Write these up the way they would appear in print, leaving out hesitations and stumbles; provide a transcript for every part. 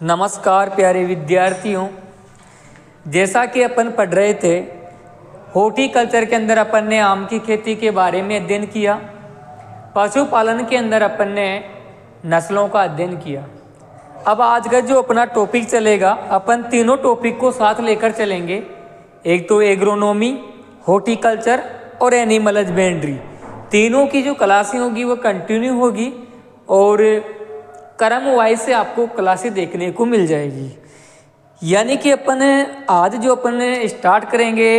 नमस्कार प्यारे विद्यार्थियों, जैसा कि अपन पढ़ रहे थे हॉर्टिकल्चर के अंदर अपन ने आम की खेती के बारे में अध्ययन किया। पशुपालन के अंदर अपन ने नस्लों का अध्ययन किया। अब आज का जो अपना टॉपिक चलेगा, अपन तीनों टॉपिक को साथ लेकर चलेंगे। एक तो एग्रोनॉमी, हॉर्टिकल्चर और एनिमल हस्बेंड्री, तीनों की जो क्लासें होगी वो कंटिन्यू होगी और क्रम वाइज से आपको क्लासें देखने को मिल जाएगी। यानी कि अपन आज जो अपन स्टार्ट करेंगे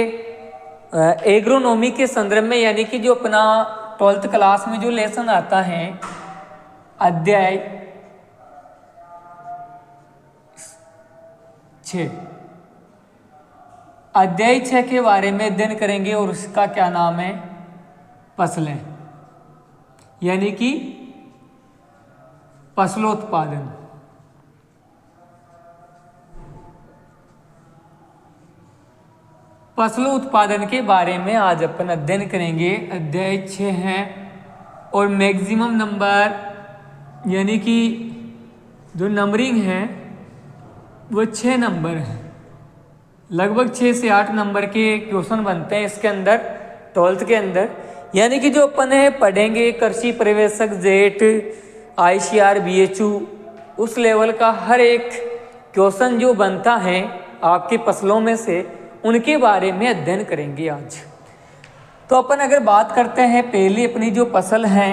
एग्रोनॉमी के संदर्भ में, यानी कि जो अपना 12th क्लास में जो लेसन आता है अध्याय 6, अध्याय 6 के बारे में अध्ययन करेंगे और उसका क्या नाम है, फसलें, यानी कि फसलोत्पादन। फसलों उत्पादन के बारे में आज अपन अध्ययन करेंगे। अध्याय 6 है और मैक्सिमम नंबर यानी कि जो नंबरिंग है वो 6 नंबर है। लगभग 6 से 8 नंबर के क्वेश्चन बनते हैं इसके अंदर 12th के अंदर। यानी कि जो अपन है पढ़ेंगे कृषि पर्यवेक्षक जेट ICR BHU, उस लेवल का हर एक क्वेश्चन जो बनता है आपकी फसलों में से, उनके बारे में अध्ययन करेंगे आज। तो अपन अगर बात करते हैं पहली अपनी जो फसल है,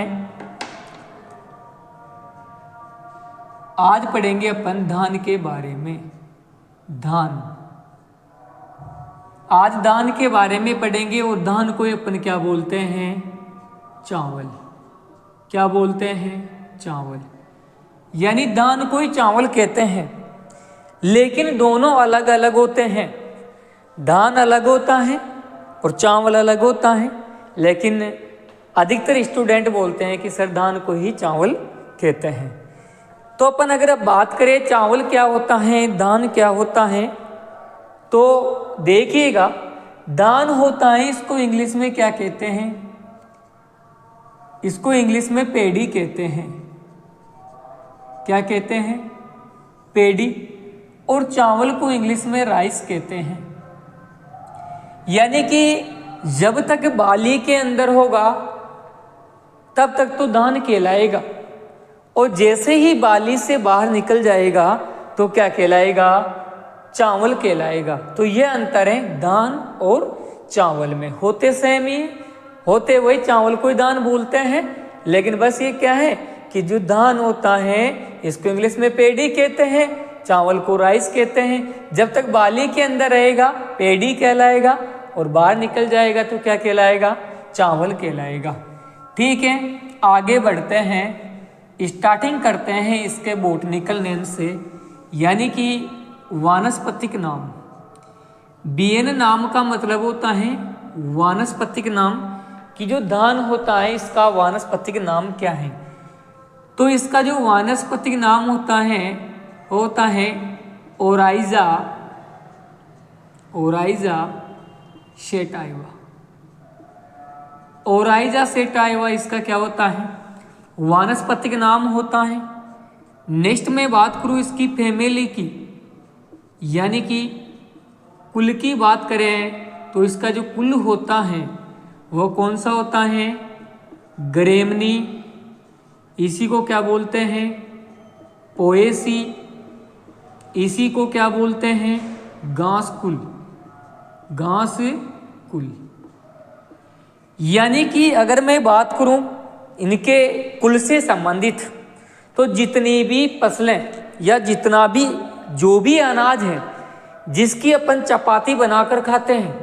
आज पढ़ेंगे अपन धान के बारे में। धान, आज धान के बारे में पढ़ेंगे और धान को अपन क्या बोलते हैं, चावल। क्या बोलते हैं, चावल। यानी धान को ही चावल कहते हैं, लेकिन दोनों अलग अलग होते हैं। धान अलग होता है और चावल अलग होता है, लेकिन अधिकतर स्टूडेंट बोलते हैं कि सर धान को ही चावल कहते हैं। तो अपन अगर अब बात करें चावल क्या होता है, धान क्या होता है, तो देखिएगा धान होता है, इसको इंग्लिश में क्या कहते हैं, इसको इंग्लिश में पेडी कहते हैं। क्या कहते हैं, पेडी। और चावल को इंग्लिश में राइस कहते हैं। यानी कि जब तक बाली के अंदर होगा तब तक तो धान कहलाएगा, और जैसे ही बाली से बाहर निकल जाएगा तो क्या कहलाएगा, चावल कहलाएगा। तो यह अंतर है धान और चावल में। होते सेम ही, होते वही, चावल को ही धान बोलते हैं, लेकिन बस ये क्या है कि जो धान होता है इसको इंग्लिश में पेडी कहते हैं, चावल को राइस कहते हैं। जब तक बाली के अंदर रहेगा पेडी कहलाएगा और बाहर निकल जाएगा तो क्या कहलाएगा, चावल कहलाएगा। ठीक है, आगे बढ़ते हैं, स्टार्टिंग करते हैं इसके बोटनिकल नेम से, यानी कि वानस्पतिक नाम। बीएन नाम का मतलब होता है वानस्पतिक नाम, कि जो धान होता है इसका वानस्पतिक नाम क्या है। तो इसका जो वानस्पतिक नाम होता है Oryza, Oryza sativa. Oryza sativa इसका क्या होता है, वानस्पतिक नाम होता है। नेक्स्ट में बात करूं इसकी फैमिली की, यानी कि कुल की बात करें तो इसका जो कुल होता है वो कौन सा होता है, ग्रेमनी। इसी को क्या बोलते हैं, पोएसी। इसी को क्या बोलते हैं, घास कुल, घास कुल। यानी कि अगर मैं बात करूं इनके कुल से संबंधित, तो जितनी भी फसलें या जितना भी जो भी अनाज है जिसकी अपन चपाती बनाकर खाते हैं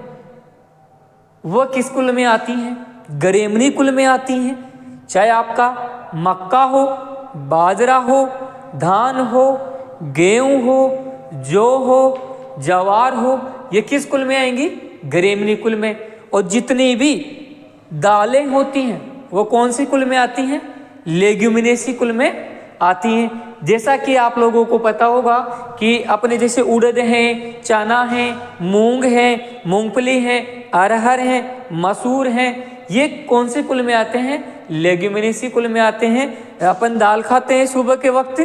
वह किस कुल में आती हैं, ग्रेमनी कुल में आती हैं। चाहे आपका मक्का हो, बाजरा हो, धान हो, गेहूं हो, जौ हो, जवार हो, ये किस कुल में आएंगी, ग्रेमनी कुल में। और जितनी भी दालें होती हैं वो कौन सी कुल में आती हैं, लेग्यूमिनेसी कुल में आती हैं। जैसा कि आप लोगों को पता होगा कि अपने जैसे उड़द हैं, चना है, मूंग है, मूंगफली है, अरहर है, मसूर है, ये कौन से कुल में आते हैं, लेग्यूमिनेसी कुल में आते हैं। अपन दाल खाते हैं सुबह के वक्त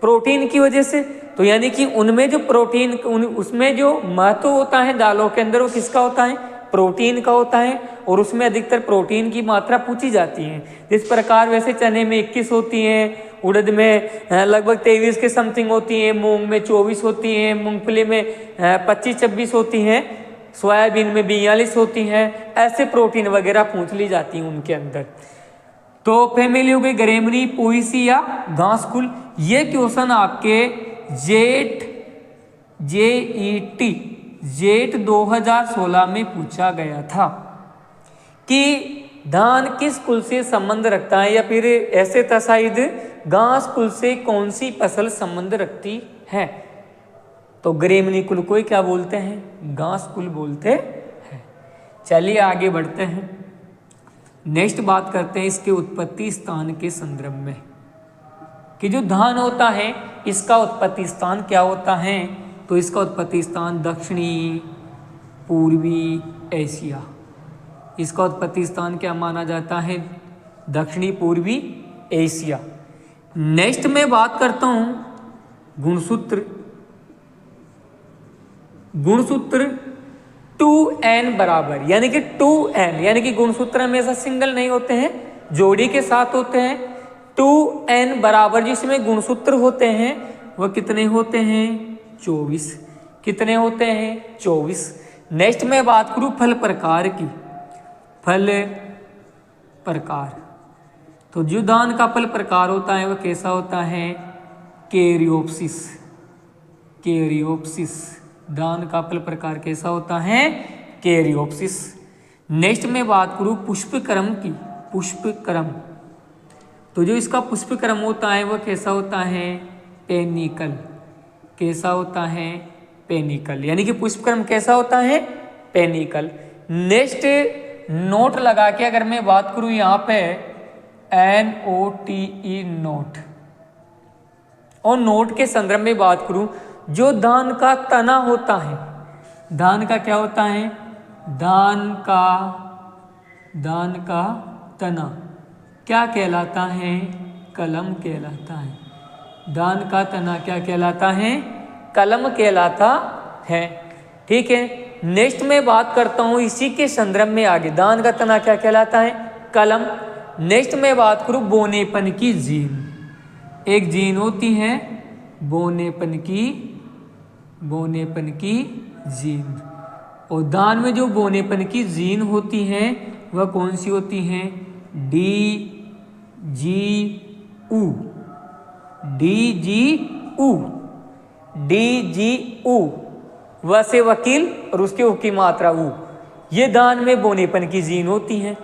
प्रोटीन की वजह से, तो यानी कि उनमें जो प्रोटीन उसमें जो महत्व होता है दालों के अंदर वो किसका होता है, प्रोटीन का होता है, और उसमें अधिकतर प्रोटीन की मात्रा पूछी जाती है। जिस प्रकार वैसे चने में 21 होती हैं, उड़द में लगभग 23 के समथिंग होती हैं, मूंग में 24 होती हैं, मूंगफली में 25-26 होती हैं, सोयाबीन में 42 होती हैं, ऐसे प्रोटीन वगैरह पूछ ली जाती हैं उनके अंदर। तो फैमिली हो गई ग्रेमनी, पोएसी या घासकुल। ये क्वेश्चन आपके जेट 2016 में पूछा गया था कि धान किस कुल से संबंध रखता है, या फिर ऐसे था शायद घास कुल से कौन सी फसल संबंध रखती है। तो ग्रेमनी कुल को क्या बोलते हैं, घास कुल बोलते हैं। चलिए आगे बढ़ते हैं, नेक्स्ट बात करते हैं इसके उत्पत्ति स्थान के संदर्भ में, कि जो धान होता है इसका उत्पत्ति स्थान क्या होता है। तो इसका उत्पत्ति स्थान दक्षिणी पूर्वी एशिया, इसका उत्पत्ति स्थान क्या माना जाता है, दक्षिणी पूर्वी एशिया। नेक्स्ट मैं बात करता हूं गुणसूत्र 2n बराबर, यानी कि 2n, यानी कि गुणसूत्र हमेशा सिंगल नहीं होते हैं, जोड़ी के साथ होते हैं। 2n बराबर जिसमें गुणसूत्र होते हैं वह कितने होते हैं, 24। कितने होते हैं, 24। नेक्स्ट मैं बात करूं फल प्रकार की, फल प्रकार। तो जो धान का फल प्रकार होता है वह कैसा होता है, कैरियोप्सिस। कैरियोप्सिस, धान का फल प्रकार कैसा होता है, कैरियोप्सिस। नेक्स्ट मैं बात करूं पुष्पक्रम की, पुष्पक्रम। तो जो इसका पुष्पक्रम होता है वह कैसा होता है, पेनिकल। कैसा होता है, पेनिकल, यानी कि पुष्पक्रम कैसा होता है, पेनिकल। नेक्स्ट नोट लगा के अगर मैं बात करूं यहाँ पे NOTE नोट, और नोट के संदर्भ में बात करूं, जो धान का तना होता है, धान का क्या होता है, धान का तना क्या कहलाता है, कलम कहलाता है। धान का तना क्या कहलाता है, कलम कहलाता है। ठीक है, नेक्स्ट मैं बात करता हूं इसी के संदर्भ में आगे, धान का तना क्या कहलाता है, कलम। नेक्स्ट मैं बात करूं बोनेपन की जीन। एक जीन होती है बोनेपन की जीन, और धान में जो बोनेपन की जीन होती है वह कौन सी होती है, DGU, व से वकील और उसके ऊ की मात्रा ऊ, ये धान में बोनेपन की जीन होती है।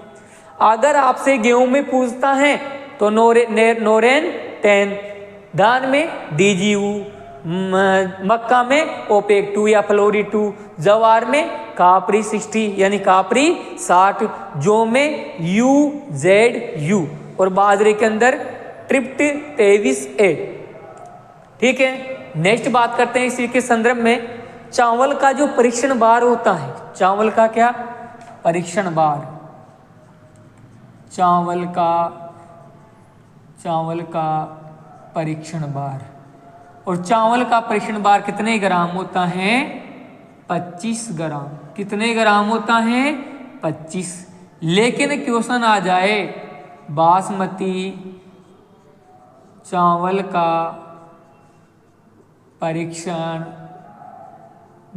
अगर आपसे गेहूं में पूछता है तो नोरेन 10, धान में DGU, मक्का में ओपेक 2 या फ्लोरी 2, जवार में कापरी 60 यानी कापरी 60, जौ में UZU, और बाजरे के अंदर ट्रिप्ट 23A। ठीक है, नेक्स्ट बात करते हैं इसी के संदर्भ में चावल का जो परीक्षण बार होता है, चावल का क्या परीक्षण बार, चावल का परीक्षण बार। और चावल का परीक्षण बार कितने ग्राम होता है, 25 ग्राम। कितने ग्राम होता है, 25। लेकिन क्वेश्चन आ जाए बासमती चावल का परीक्षण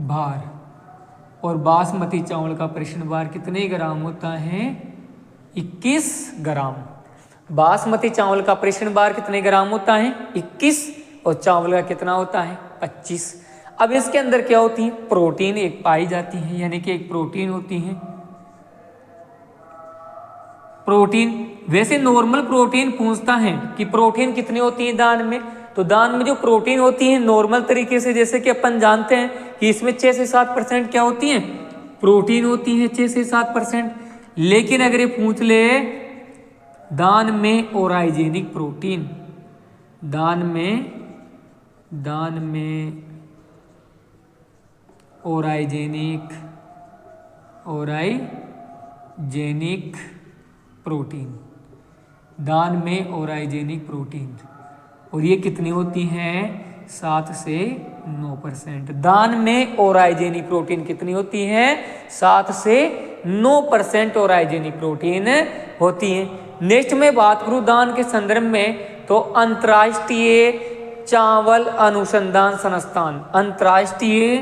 भार, और बासमती चावल का परीक्षण भार कितने ग्राम होता है, 21 ग्राम। बासमती चावल का परीक्षण भार कितने ग्राम होता है, 21, और चावल का कितना होता है, 25। अब इसके अंदर क्या होती है, प्रोटीन एक पाई जाती है, यानी कि एक प्रोटीन होती है। प्रोटीन, वैसे नॉर्मल प्रोटीन पूछता है कि प्रोटीन कितनी होती है दान में, तो दान में जो प्रोटीन होती है नॉर्मल तरीके से, जैसे कि अपन जानते हैं कि इसमें 6 से 7% क्या होती है, प्रोटीन होती है, 6 से 7%। लेकिन अगर ये पूछ ले दान में ओराइजेनिक प्रोटीन, दान में ओराइजेनिक प्रोटीन, दान में ओराइजेनिक प्रोटीन, और ये कितनी होती हैं, 7 से 9%। दान में ओराइजेनिक प्रोटीन कितनी होती है? 7 से 9% ओराइजेनिक प्रोटीन होती है। नेक्स्ट में बात करूं दान के संदर्भ में, तो अंतर्राष्ट्रीय चावल अनुसंधान संस्थान, अंतर्राष्ट्रीय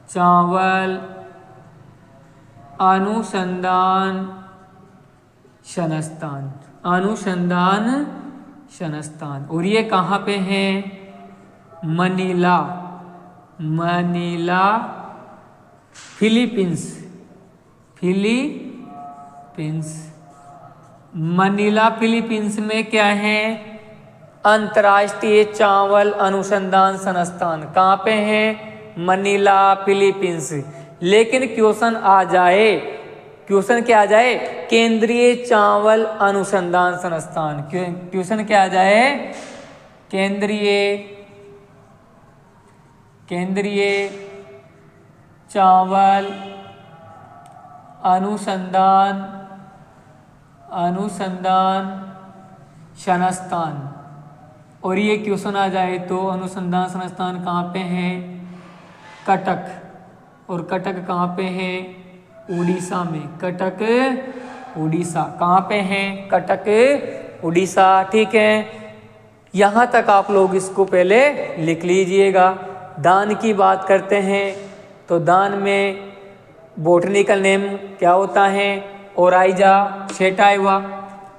चावल अनुसंधान संस्थान, और ये कहाँ पे है? Manila, Philippines. मनीला फिलीपींस में क्या है? अंतर्राष्ट्रीय चावल अनुसंधान संस्थान। कहाँ पे है? Manila Philippines. लेकिन क्वेश्चन क्या आ जाए? केंद्रीय चावल अनुसंधान संस्थान। क्वेश्चन क्या आ जाए? केंद्रीय चावल अनुसंधान संस्थान। और ये क्वेश्चन आ जाए तो अनुसंधान संस्थान कहाँ पे है? कटक। और कटक कहाँ पे है? उड़ीसा में। कटक उड़ीसा। कहाँ पे है? कटक उड़ीसा। ठीक है, यहाँ तक आप लोग इसको पहले लिख लीजिएगा। दान की बात करते हैं तो दान में बोटनिकल नेम क्या होता है? Oryza sativa.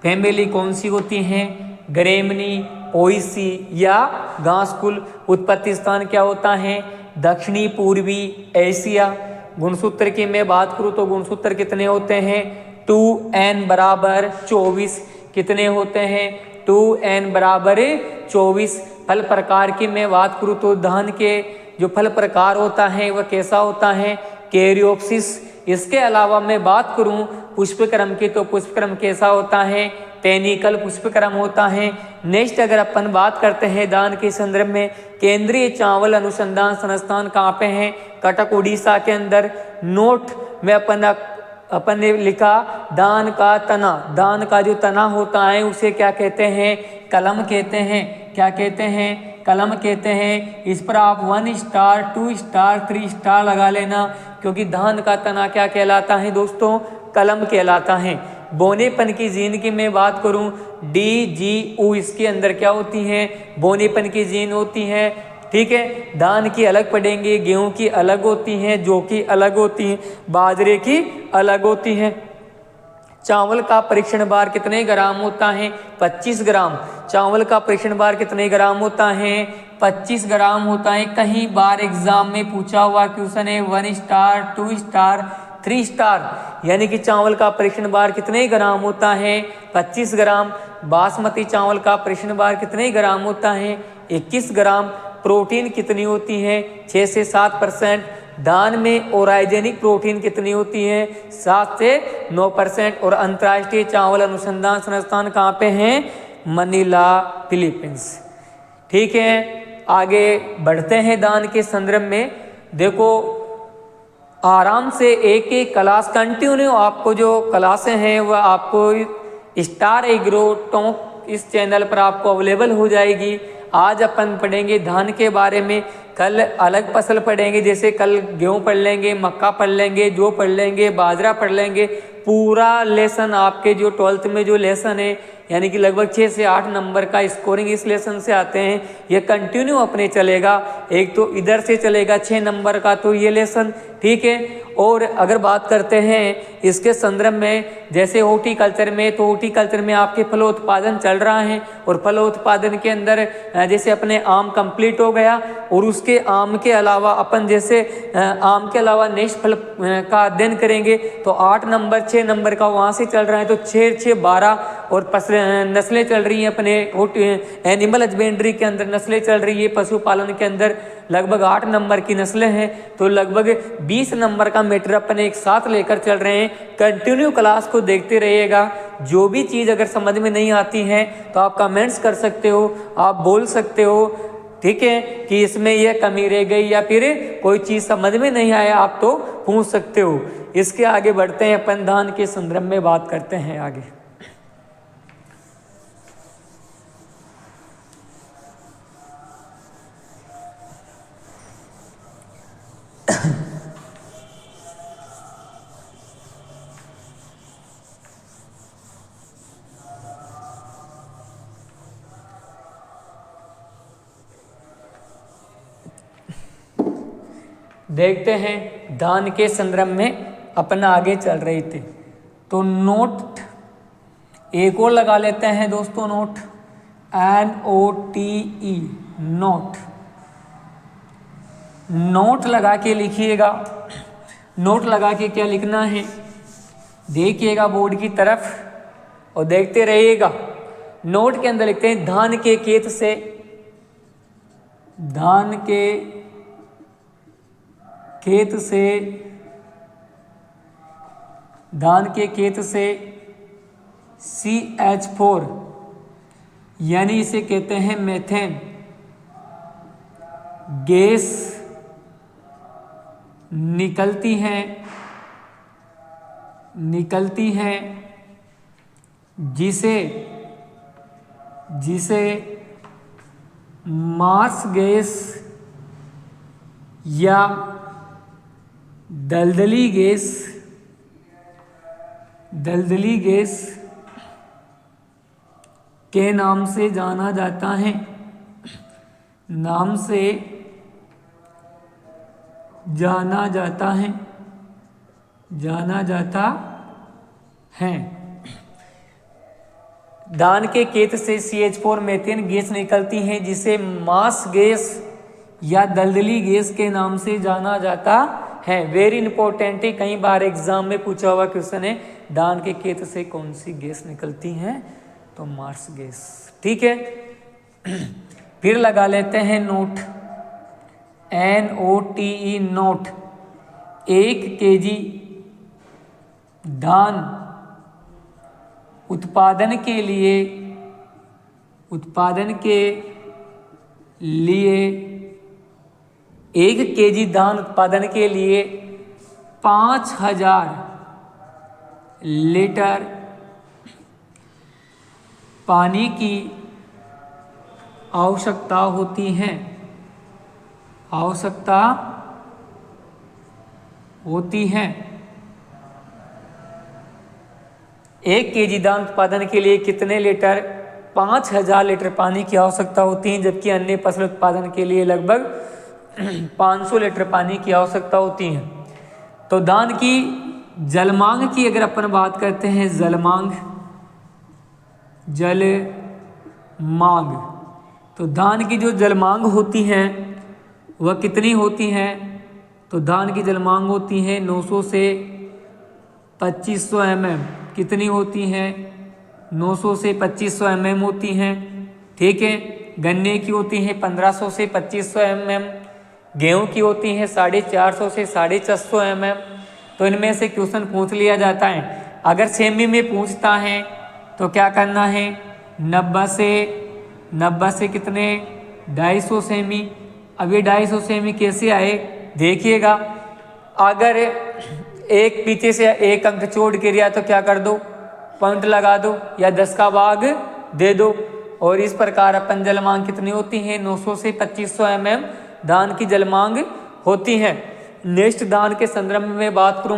फैमिली कौन सी होती है? ग्रेमनी, ओइसी या घासकुल। उत्पत्ति स्थान क्या होता है? दक्षिणी पूर्वी एशिया। गुणसूत्र की मैं बात करूं तो गुणसूत्र कितने होते हैं? 2n बराबर 24। कितने होते हैं? 2n बराबर 24। फल प्रकार की मैं बात करूं तो धान के जो फल प्रकार होता है वह कैसा होता है? कैरियोप्सिस। इसके अलावा मैं बात करूं पुष्पक्रम की तो पुष्पक्रम कैसा होता है? पेनिकल पुष्पक्रम होता है। नेक्स्ट अगर अपन बात करते हैं दान के संदर्भ में, केंद्रीय चावल अनुसंधान संस्थान कहाँ पे है? कटक उड़ीसा के अंदर। नोट में अपन ने लिखा दान का तना। दान का जो तना होता है उसे क्या कहते हैं? कलम कहते हैं। क्या कहते हैं? कलम कहते हैं। इस पर आप 1 स्टार 2 स्टार 3 स्टार लगा लेना, क्योंकि धान का तना क्या कहलाता है दोस्तों? कलम कहलाता है। बोनेपन की जीन की मैं बात करूं, DGU इसके अंदर क्या होती है? बोनेपन की जीन होती है। ठीक है, धान की अलग पढ़ेंगे, गेहूं की अलग होती हैं, जौ की अलग होती हैं, बाजरे की अलग होती हैं। चावल का परीक्षण भार कितने ग्राम होता है? 25 ग्राम। चावल का परीक्षण भार कितने ग्राम होता है? 25 ग्राम होता है। कहीं बार एग्जाम में पूछा हुआ क्वेश्चन है 1 स्टार 2 स्टार 3 स्टार, यानी कि चावल का परीक्षण भार कितने ग्राम होता है? 25 ग्राम। बासमती चावल का परीक्षण भार कितने ग्राम होता है? 21 ग्राम। प्रोटीन कितनी होती है? 6 से 7%। धान में ओराइजेनिक प्रोटीन कितनी होती है? 7 से 9%। और अंतर्राष्ट्रीय चावल अनुसंधान संस्थान कहाँ पे हैं? Manila Philippines. ठीक है, आगे बढ़ते हैं दान के संदर्भ में। देखो आराम से एक एक क्लास कंटिन्यू, आपको जो क्लासें हैं वह आपको स्टार एग्रो टॉक इस चैनल पर आपको अवेलेबल हो जाएगी। आज अपन पढ़ेंगे धान के बारे में, कल अलग फसल पढ़ेंगे, जैसे कल गेहूं पढ़ लेंगे, मक्का पढ़ लेंगे, जौ पढ़ लेंगे, बाजरा पढ़ लेंगे। पूरा लेसन आपके जो 12th में जो लेसन है, यानी कि लगभग 6 से 8 नंबर का स्कोरिंग इस लेसन से आते हैं। ये कंटिन्यू अपने चलेगा। एक तो इधर से चलेगा 6 नंबर का तो ये लेसन, ठीक है। और अगर बात करते हैं इसके संदर्भ में, जैसे हॉर्टिकल्चर में, तो हॉर्टिकल्चर में आपके फलोत्पादन चल रहा है, और फलोत्पादन के अंदर जैसे अपने आम कंप्लीट हो गया, और उसके आम के अलावा अपन जैसे आम के अलावा नेक्स्ट फल का अध्ययन करेंगे तो 8 नंबर 6 नंबर का वहाँ से चल रहा है, तो 6 6 12 और नस्लें चल रही हैं अपने एनिमल हस्बेंड्री के अंदर, नस्लें चल रही है पशुपालन के अंदर, लगभग 8 नंबर की नस्लें हैं। तो लगभग 20 नंबर का मैटर अपन एक साथ लेकर चल रहे हैं। कंटिन्यू क्लास को देखते रहिएगा। जो भी चीज़ अगर समझ में नहीं आती है तो आप कमेंट्स कर सकते हो, आप बोल सकते हो, ठीक है, कि इसमें यह कमी रह गई या फिर कोई चीज़ समझ में नहीं आया, आप तो पूछ सकते हो। इसके आगे बढ़ते हैं, अपन दान के संदर्भ में बात करते हैं आगे। देखते हैं दान के संदर्भ में अपना आगे चल रहे थे। तो नोट एक और लगा लेते हैं दोस्तों, नोट NOTE, नोट। नोट लगा के लिखिएगा। नोट लगा के क्या लिखना है, देखिएगा बोर्ड की तरफ और देखते रहिएगा। नोट के अंदर लिखते हैं धान के खेत से, धान के खेत से, धान के खेत से CH4 यानी इसे कहते हैं मेथेन गैस निकलती हैं जिसे मार्स गैस या दलदली गैस के नाम से जाना जाता है, नाम से जाना जाता है। धान के खेत से CH4 मेथेन गैस निकलती है जिसे मास गैस या दलदली गैस के नाम से जाना जाता है। वेरी इंपॉर्टेंट है, कई बार एग्जाम में पूछा हुआ क्वेश्चन है, धान के खेत से कौन सी गैस निकलती है, तो मार्स गैस। ठीक है, फिर लगा लेते हैं नोट NOTE, नोट। 1 kg धान उत्पादन के लिए 1 kg धान उत्पादन के लिए 5000 लीटर पानी की आवश्यकता होती है, 1 kg धान उत्पादन के लिए कितने लीटर? 5000 लीटर पानी की आवश्यकता होती है, जबकि अन्य फसल उत्पादन के लिए लगभग 500 लीटर पानी की आवश्यकता होती है। तो धान की जलमांग की अगर अपन बात करते हैं, जलमांग, तो धान की जो जलमांग होती है वह कितनी होती है? तो धान की जलमांग होती है 900 से 2500 mm। कितनी होती हैं? 900 से 2500 mm होती हैं। ठीक है, गन्ने की होती हैं 1500 से 2500 mm, गेहूं की होती हैं 450 से 450 mm। तो इनमें से क्वेश्चन पूछ लिया जाता है। अगर सेमी में पूछता है तो क्या करना है? 90 से कितने? 250 सेमी। अब ये 250 सेमी कैसे आए देखिएगा। अगर एक पीछे से एक अंक छोड़ के रिया तो क्या कर दो? पॉइंट लगा दो या 10 का भाग दे दो। और इस प्रकार अपन जलमांग कितनी होती है? 900 से 2500 mm धान की जलमांग होती है। नेक्स्ट दान के संदर्भ में मैं बात करूं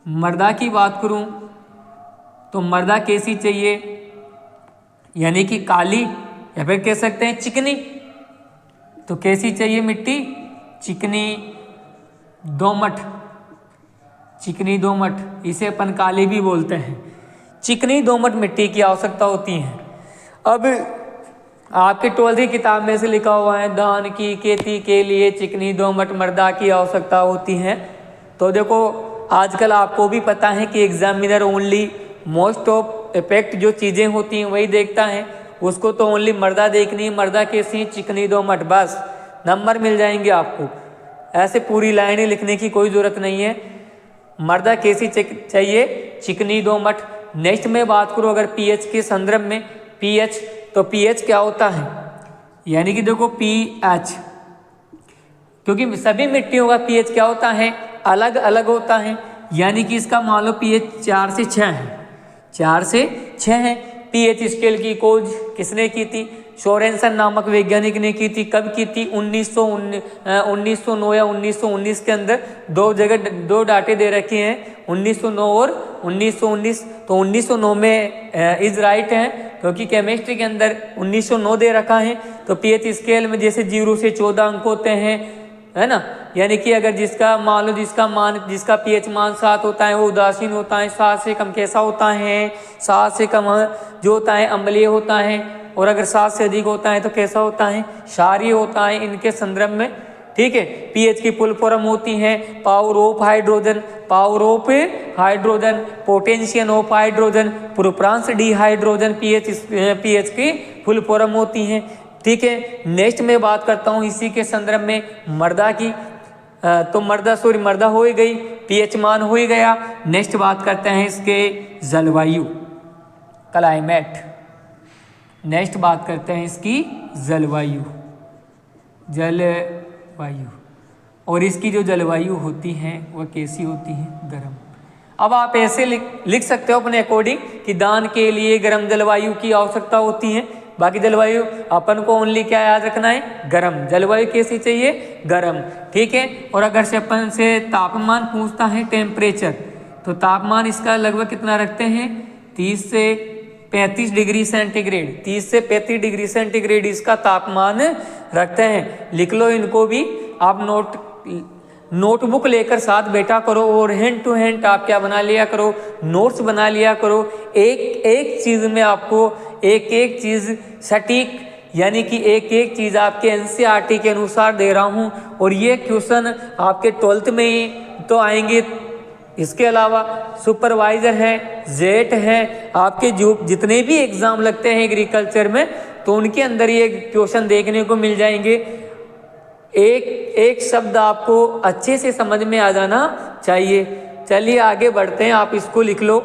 मर्दा की बात करूं तो मर्दा कैसी चाहिए? यानी कि काली या फिर कह सकते हैं चिकनी। तो कैसी चाहिए मिट्टी? चिकनी दोमट, इसे अपन काली भी बोलते हैं। चिकनी दोमट मिट्टी की आवश्यकता होती है। अब आपके 12th की किताब में से लिखा हुआ है धान की खेती के लिए चिकनी दोमट मृदा की आवश्यकता होती है। तो देखो आजकल आपको भी पता है कि examiner only most of effect जो चीज़ें होती हैं वही देखता है। उसको तो ओनली मृदा देखनी है, मृदा कैसी? चिकनी दोमट, बस नंबर मिल जाएंगे आपको। ऐसे पूरी लाइनें लिखने की कोई ज़रूरत नहीं है। मृदा कैसी चाहिए? चिकनी दोमट। नेक्स्ट में बात करूँ अगर पीएच के संदर्भ में, पीएच, तो पीएच क्या होता है? यानी कि देखो pH, क्योंकि सभी मिट्टियों का pH क्या होता है, अलग अलग होता है। यानी कि इसका मान लो pH 4 से 6 है, 4 से 6 है। pH स्केल की खोज किसने की थी, सोरेनसन नामक वैज्ञानिक ने की थी। कब की थी, 1909 या 1919 के अंदर। दो जगह दो डाटे दे रखे हैं, 1909 और 1919। तो 1909 में इज राइट है, क्योंकि केमिस्ट्री के अंदर 1909 दे रखा है। तो pH स्केल में जैसे 0 से 14 अंक होते हैं, है ना। यानी कि अगर जिसका मान लो जिसका pH मान 7 होता है वो उदासीन होता है। 7 से कम कैसा होता है, 7 से कम जो होता है अम्लीय होता है, और अगर 7 से अधिक होता है तो कैसा होता है, क्षारीय होता है इनके संदर्भ में। ठीक है, pH की फुल फॉर्म होती है power of hydrogen, power of hydrogen, potential of hydrogen, प्रोपांस डिहाइड्रोजन, pH की फुल फॉर्म होती है। ठीक है, नेक्स्ट में बात करता हूँ इसी के संदर्भ में मृदा की। तो मृदा हो ही गई, pH मान हो ही गया। नेक्स्ट बात करते हैं इसके जलवायु, क्लाइमेट। नेक्स्ट बात करते हैं इसकी जलवायु, और इसकी जो जलवायु होती है वह कैसी होती है, गर्म। अब आप ऐसे लिख सकते हो अपने अकॉर्डिंग कि दान के लिए गर्म जलवायु की आवश्यकता होती है। बाकी जलवायु अपन को ओनली क्या याद रखना है, गर्म। जलवायु कैसी चाहिए, गर्म। ठीक है, और अगर से अपन से तापमान पूछता है, टेम्परेचर, तो तापमान इसका लगभग कितना रखते हैं, 30 से 35 डिग्री सेंटीग्रेड। 30 से 35 डिग्री सेंटीग्रेड इसका तापमान रखते हैं। लिख लो इनको भी आप, नोटबुक लेकर साथ बैठा करो और हैंड टू हैंड आप क्या बना लिया करो, नोट्स बना लिया करो। एक एक चीज़ में आपको एक एक चीज़ सटीक, यानी कि एक एक चीज़ आपके एनसीईआरटी के अनुसार दे रहा हूँ, और ये क्वेश्चन आपके 12th में ही तो आएंगे। इसके अलावा सुपरवाइजर है, जेट है, आपके जो जितने भी एग्ज़ाम लगते हैं एग्रीकल्चर में, तो उनके अंदर ये क्वेश्चन देखने को मिल जाएंगे। एक एक शब्द आपको अच्छे से समझ में आ जाना चाहिए। चलिए आगे बढ़ते हैं, आप इसको लिख लो।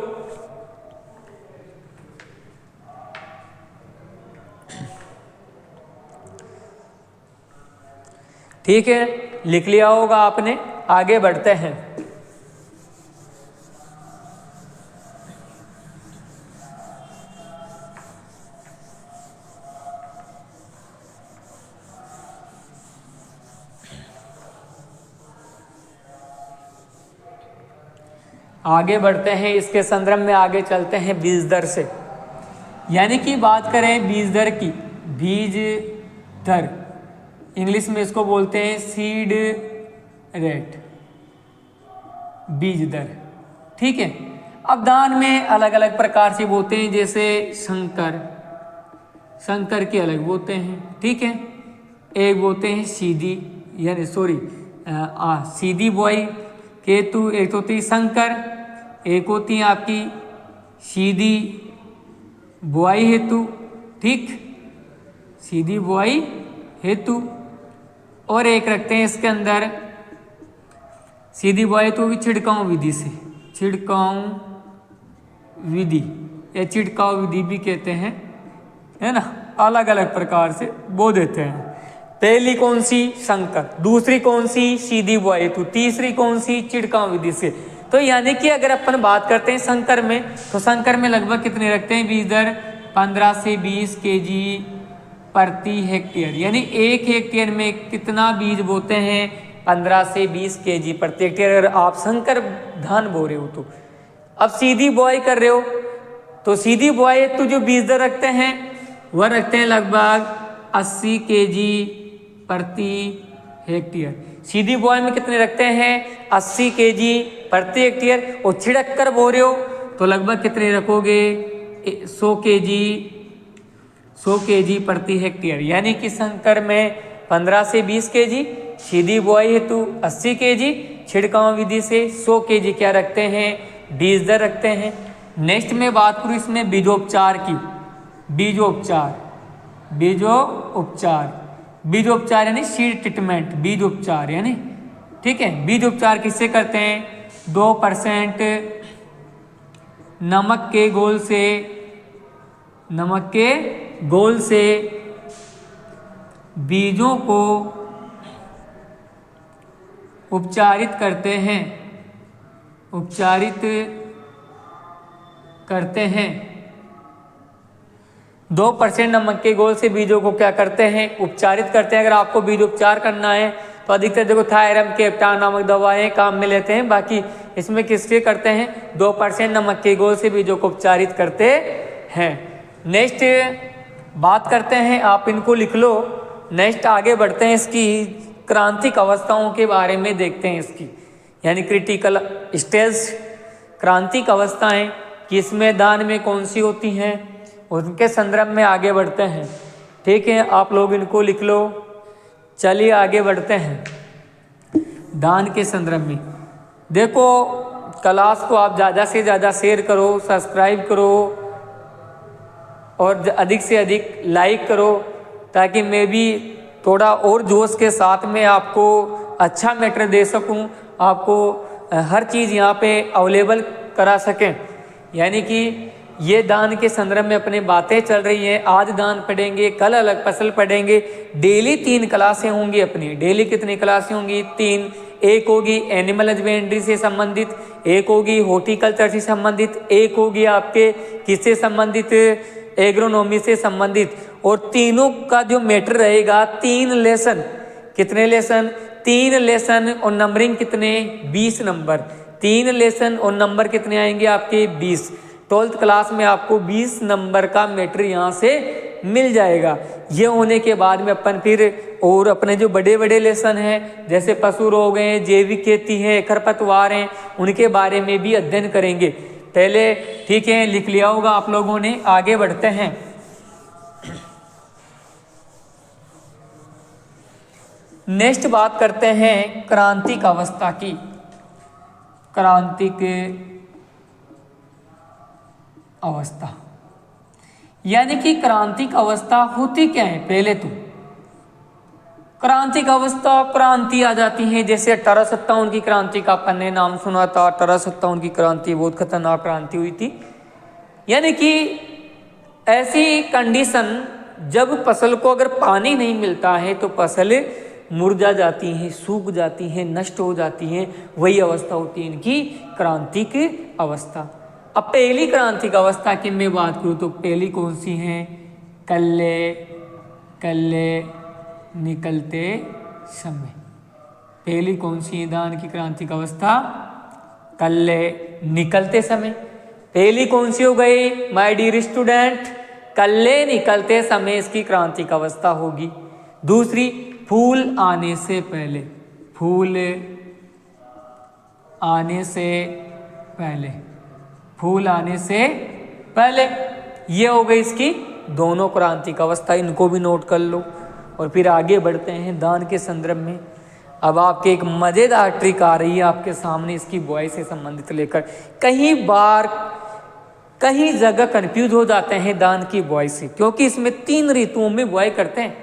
ठीक है, लिख लिया होगा आपने। आगे बढ़ते हैं। आगे बढ़ते हैं, इसके संदर्भ में आगे चलते हैं बीज दर से। यानी कि बात करें बीज दर की, बीज दर इंग्लिश में इसको बोलते हैं सीड रेट, बीज दर। ठीक है, अब धान में अलग अलग प्रकार से बोते हैं, जैसे शंकर के अलग बोते हैं। ठीक है, एक बोते हैं सीधी, यानी सीधी बुआई केतु, एक होती है शंकर, एक होती है आपकी सीधी बुआई हेतु। ठीक, सीधी बुआई हेतु, और एक रखते हैं इसके अंदर सीधी बुआई तो भी छिड़काव विधि से, छिड़काव विधि या छिड़काव विधि भी कहते हैं, है ना। अलग अलग प्रकार से बो देते हैं। पहली कौन सी, शंकर, दूसरी कौन सी, सीधी बुआई हेतु, तीसरी कौन सी, छिड़काव विधि से। तो यानी कि अगर अपन बात करते हैं शंकर में, तो शंकर में लगभग कितने रखते हैं बीज दर, 15 से 20 केजी प्रति हेक्टेयर। यानी 1 हेक्टेयर में कितना बीज बोते हैं, 15 से 20 केजी प्रति हेक्टेयर। अगर आप शंकर धान बो रहे हो तो। अब सीधी बुआई कर रहे हो, तो सीधी बुआई तो जो बीज दर रखते हैं वह रखते हैं लगभग 80 केजी प्रति हेक्टेयर। सीधी बुआई में कितने रखते हैं, 80 केजी प्रति हेक्टेयर। और छिड़क कर बो रहे हो तो लगभग कितने रखोगे, 100 केजी प्रति हेक्टेयर। यानी कि शंकर में 15 से 20 केजी, सीधी बुआई हेतु 80 केजी, छिड़काव विधि से 100 केजी क्या रखते हैं, बीज दर रखते हैं। नेक्स्ट में बात करूँ इसमें बीजोपचार की, बीजोपचार यानी सीड ट्रीटमेंट, बीजोपचार यानी। ठीक है, बीजोपचार किससे करते हैं, 2% नमक के घोल से बीजों को उपचारित करते हैं, उपचारित करते हैं। 2% नमक के घोल से बीजों को क्या करते हैं, उपचारित करते हैं। अगर आपको बीज उपचार करना है तो अधिकतर देखो थायरम केप्टान नामक दवाएं काम में लेते हैं, बाकी इसमें किसके करते हैं, 2% नमक के घोल से बीजों को उपचारित करते हैं। नेक्स्ट बात करते हैं, आप इनको लिख लो। नेक्स्ट आगे बढ़ते हैं, इसकी क्रांतिक अवस्थाओं के बारे में देखते हैं इसकी, यानी क्रिटिकल स्टेज, क्रांतिक अवस्थाएं किस मैदान में कौन सी होती हैं, उनके संदर्भ में आगे बढ़ते हैं। ठीक है, आप लोग इनको लिख लो। चलिए आगे बढ़ते हैं दान के संदर्भ में। देखो क्लास को आप ज़्यादा से ज़्यादा शेयर करो, सब्सक्राइब करो और अधिक से अधिक लाइक करो, ताकि मैं भी थोड़ा और जोश के साथ में आपको अच्छा मैटर दे सकूं, आपको हर चीज़ यहाँ पे अवेलेबल करा सकें। यानी कि ये दान के संदर्भ में अपने बातें चल रही हैं। आज दान पढ़ेंगे, कल अलग फसल पढ़ेंगे। डेली 3 क्लासें होंगी अपनी। डेली कितनी क्लासें होंगी, 3। एक होगी एनिमल हस्बेंड्री से संबंधित, एक होगी हॉर्टिकल्चर से संबंधित, एक होगी आपके किससे संबंधित, एग्रोनॉमी से संबंधित। और तीनों का जो मैटर रहेगा, 3 लेसन। कितने लेसन, 3 लेसन और नंबरिंग कितने, 20 नंबर। 3 लेसन और नंबर कितने आएंगे आपके, 20। 12th क्लास में आपको 20 नंबर का मैटर यहाँ से मिल जाएगा। ये होने के बाद में अपन फिर और अपने जो बड़े बड़े लेसन हैं, जैसे पशु रोग हैं, जैविक खेती है, खरपतवार हैं, उनके बारे में भी अध्ययन करेंगे पहले। ठीक है, लिख लिया होगा आप लोगों ने। आगे बढ़ते हैं। नेक्स्ट बात करते हैं क्रांतिक अवस्था की। क्रांतिक अवस्था यानी कि क्रांतिक अवस्था होती क्या है। पहले तो क्रांतिक अवस्था, क्रांति आ जाती है। जैसे 1857 की क्रांति का अपन ने नाम सुना था। 1857 की क्रांति बहुत खतरनाक क्रांति हुई थी। यानी कि ऐसी कंडीशन जब फसल को अगर पानी नहीं मिलता है तो फसल मुरझा जाती हैं, सूख जाती हैं, नष्ट हो जाती हैं। वही अवस्था होती है इनकी क्रांतिक अवस्था। अब पहली क्रांतिक अवस्था की मैं बात करूँ तो पहली कौन सी है, कल्ले कल्ले निकलते समय। पहली कौन सी है दान की क्रांतिक अवस्था, कल्ले निकलते समय। पहली कौन सी हो गई माय डियर स्टूडेंट, कल्ले निकलते समय इसकी क्रांतिक अवस्था होगी। दूसरी फूल आने से पहले, फूल आने से पहले, फूल आने से पहले, ये हो गई इसकी दोनों क्रांतिक अवस्था। इनको भी नोट कर लो। और फिर आगे बढ़ते हैं दान के संदर्भ में। अब आपके एक मज़ेदार ट्रिक आ रही है आपके सामने, इसकी बुआई से संबंधित लेकर। कहीं जगह कंफ्यूज हो जाते हैं दान की बुआई से, क्योंकि इसमें 3 ऋतुओं में बुआई करते हैं,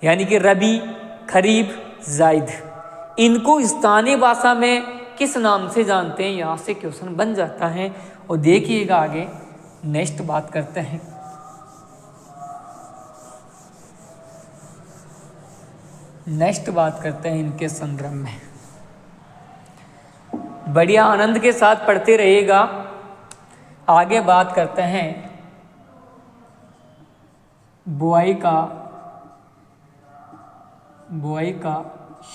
यानी कि रबी, खरीफ, जायद। इनको स्थानीय भाषा में किस नाम से जानते हैं, यहाँ से क्वेश्चन बन जाता है। और देखिएगा आगे नेक्स्ट बात करते हैं। नेक्स्ट बात करते हैं इनके संदर्भ में। बढ़िया आनंद के साथ पढ़ते रहिएगा। आगे बात करते हैं बुआई का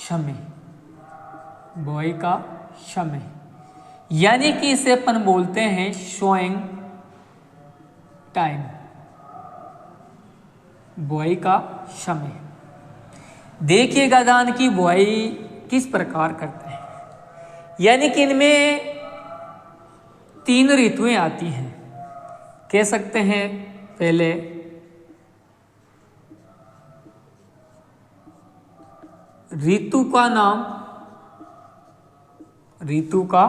समय। बुआई का समय यानी कि इसे अपन बोलते हैं सोइंग टाइम। बुआई का समय। देखिएगा दान की बुआई किस प्रकार करते हैं, यानी कि इनमें 3 ऋतुएं आती हैं। कह सकते हैं पहले ऋतु का नाम, ऋतु का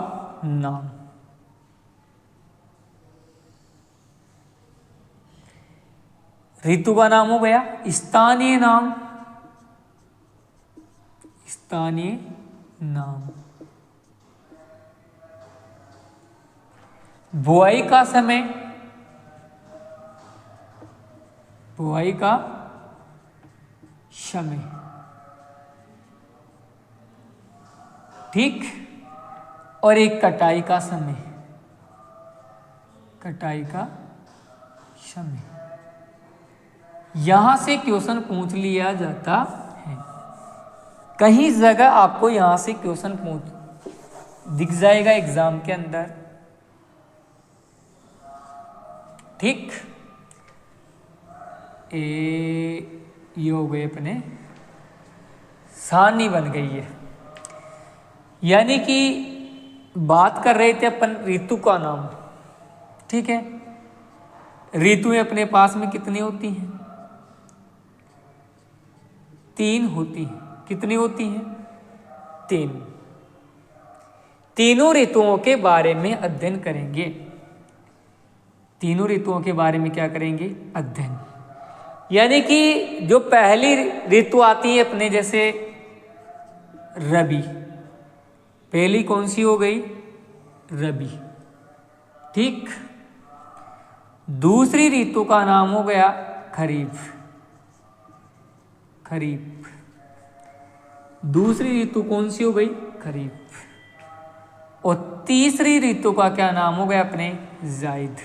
नाम। ऋतु का नाम हो गया। स्थानीय नाम, स्थानीय नाम। बुआई का समय, बुआई का समय, ठीक। और एक कटाई का समय, कटाई का समय। यहां से क्वेश्चन पूछ लिया जाता है। कहीं जगह आपको यहां से क्वेश्चन पूछ दिख जाएगा एग्जाम के अंदर, ठीक। ये हो गए अपने, सारणी बन गई है। यानी कि बात कर रहे थे अपन ऋतु का नाम, ठीक है। ऋतुएं अपने पास में कितनी होती हैं? 3 होती हैं। कितनी होती हैं? 3। तीनों ऋतुओं के बारे में अध्ययन करेंगे। तीनों ऋतुओं के बारे में क्या करेंगे? अध्ययन। यानी कि जो पहली ऋतु आती है अपने, जैसे रबी, पहली कौन सी हो गई? रबी, ठीक। दूसरी ऋतु का नाम हो गया खरीफ, खरीफ। दूसरी ऋतु कौन सी हो गई? खरीफ। और तीसरी ऋतु का क्या नाम हो गया अपने? जायद।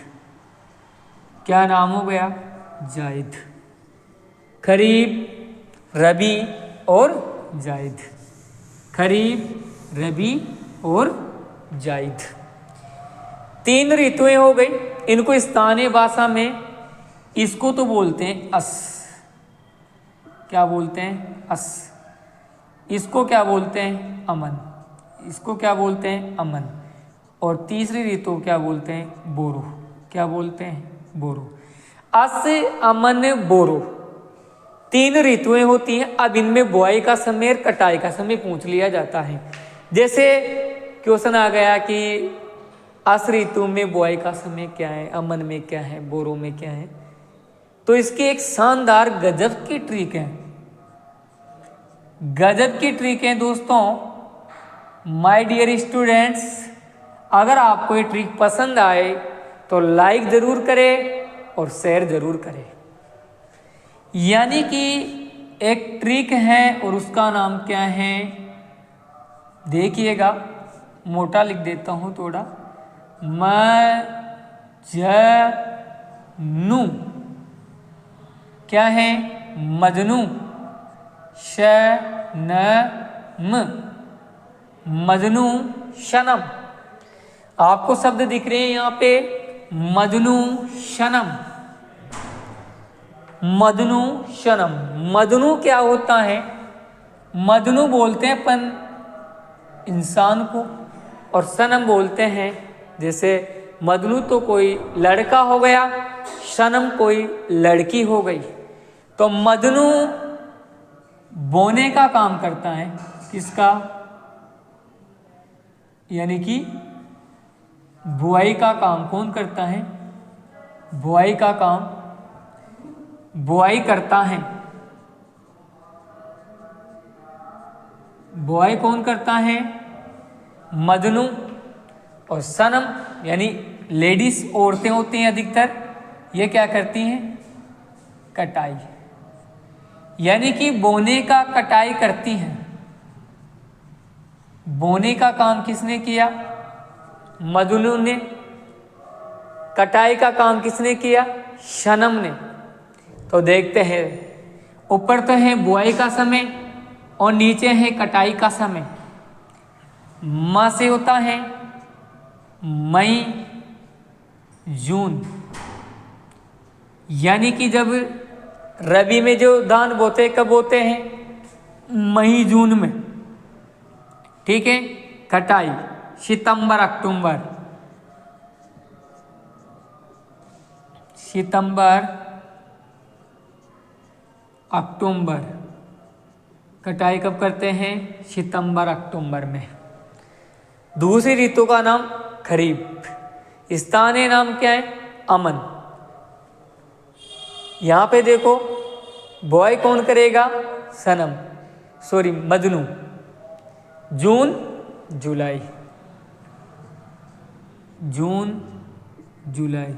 क्या नाम हो गया? जायद। खरीफ, रबी और जायद। खरीफ, रबी और जायद, 3 ऋतुएं हो गई। इनको स्थानीय भाषा में इसको तो बोलते हैं अस। क्या बोलते हैं? अस। इसको क्या बोलते हैं? अमन। इसको क्या बोलते हैं? अमन। और तीसरी ऋतु क्या बोलते हैं? बोरो। क्या बोलते हैं? बोरो। अस, अमन, बोरो, 3 ऋतुएं होती हैं। अब इनमें बुआई का समय और कटाई का समय पूछ लिया जाता है। जैसे क्वेश्चन आ गया कि अस ऋतु में बुआई का समय क्या है, अमन में क्या है, बोरो में क्या है, तो इसकी एक शानदार गजब की ट्रिक है। गजब की ट्रिक है दोस्तों। माय डियर स्टूडेंट्स, अगर आपको ये ट्रिक पसंद आए तो लाइक जरूर करें और शेयर जरूर करें। यानी कि एक ट्रिक है और उसका नाम क्या है? देखिएगा, मोटा लिख देता हूं थोड़ा। मजनू, क्या है? मजनू। शनम, मजनू शनम। आपको शब्द दिख रहे हैं यहाँ पे, मजनू शनम, मजनू शनम। मजनू क्या होता है? मजनू बोलते हैं अपन इंसान को, और सनम बोलते हैं, जैसे मजनू तो कोई लड़का हो गया, सनम कोई लड़की हो गई। तो मजनू बोने का काम करता है। किसका? यानी कि बुआई का काम कौन करता है? बुआई का काम बुआई करता है। बुआई कौन करता है? मजनू। और सनम यानी लेडीज, औरतें होती हैं अधिकतर, ये क्या करती हैं? कटाई। यानी कि बोने का कटाई करती हैं। बोने का काम किसने किया? मजनू ने। कटाई का काम किसने किया? सनम ने। तो देखते हैं, ऊपर तो है बुआई का समय और नीचे है कटाई का समय। माह से होता है मई, जून। यानी कि जब रबी में जो धान बोते कब बोते हैं? मई जून में, ठीक है। कटाई सितंबर अक्टूबर, सितंबर अक्टूबर। कटाई कब करते हैं? सितंबर अक्टूबर में। दूसरी ऋतु का नाम खरीफ। स्थानीय नाम क्या है? अमन। यहां पे देखो, बुआई कौन करेगा? सनम, सॉरी मजनू। जून जुलाई, जून जुलाई।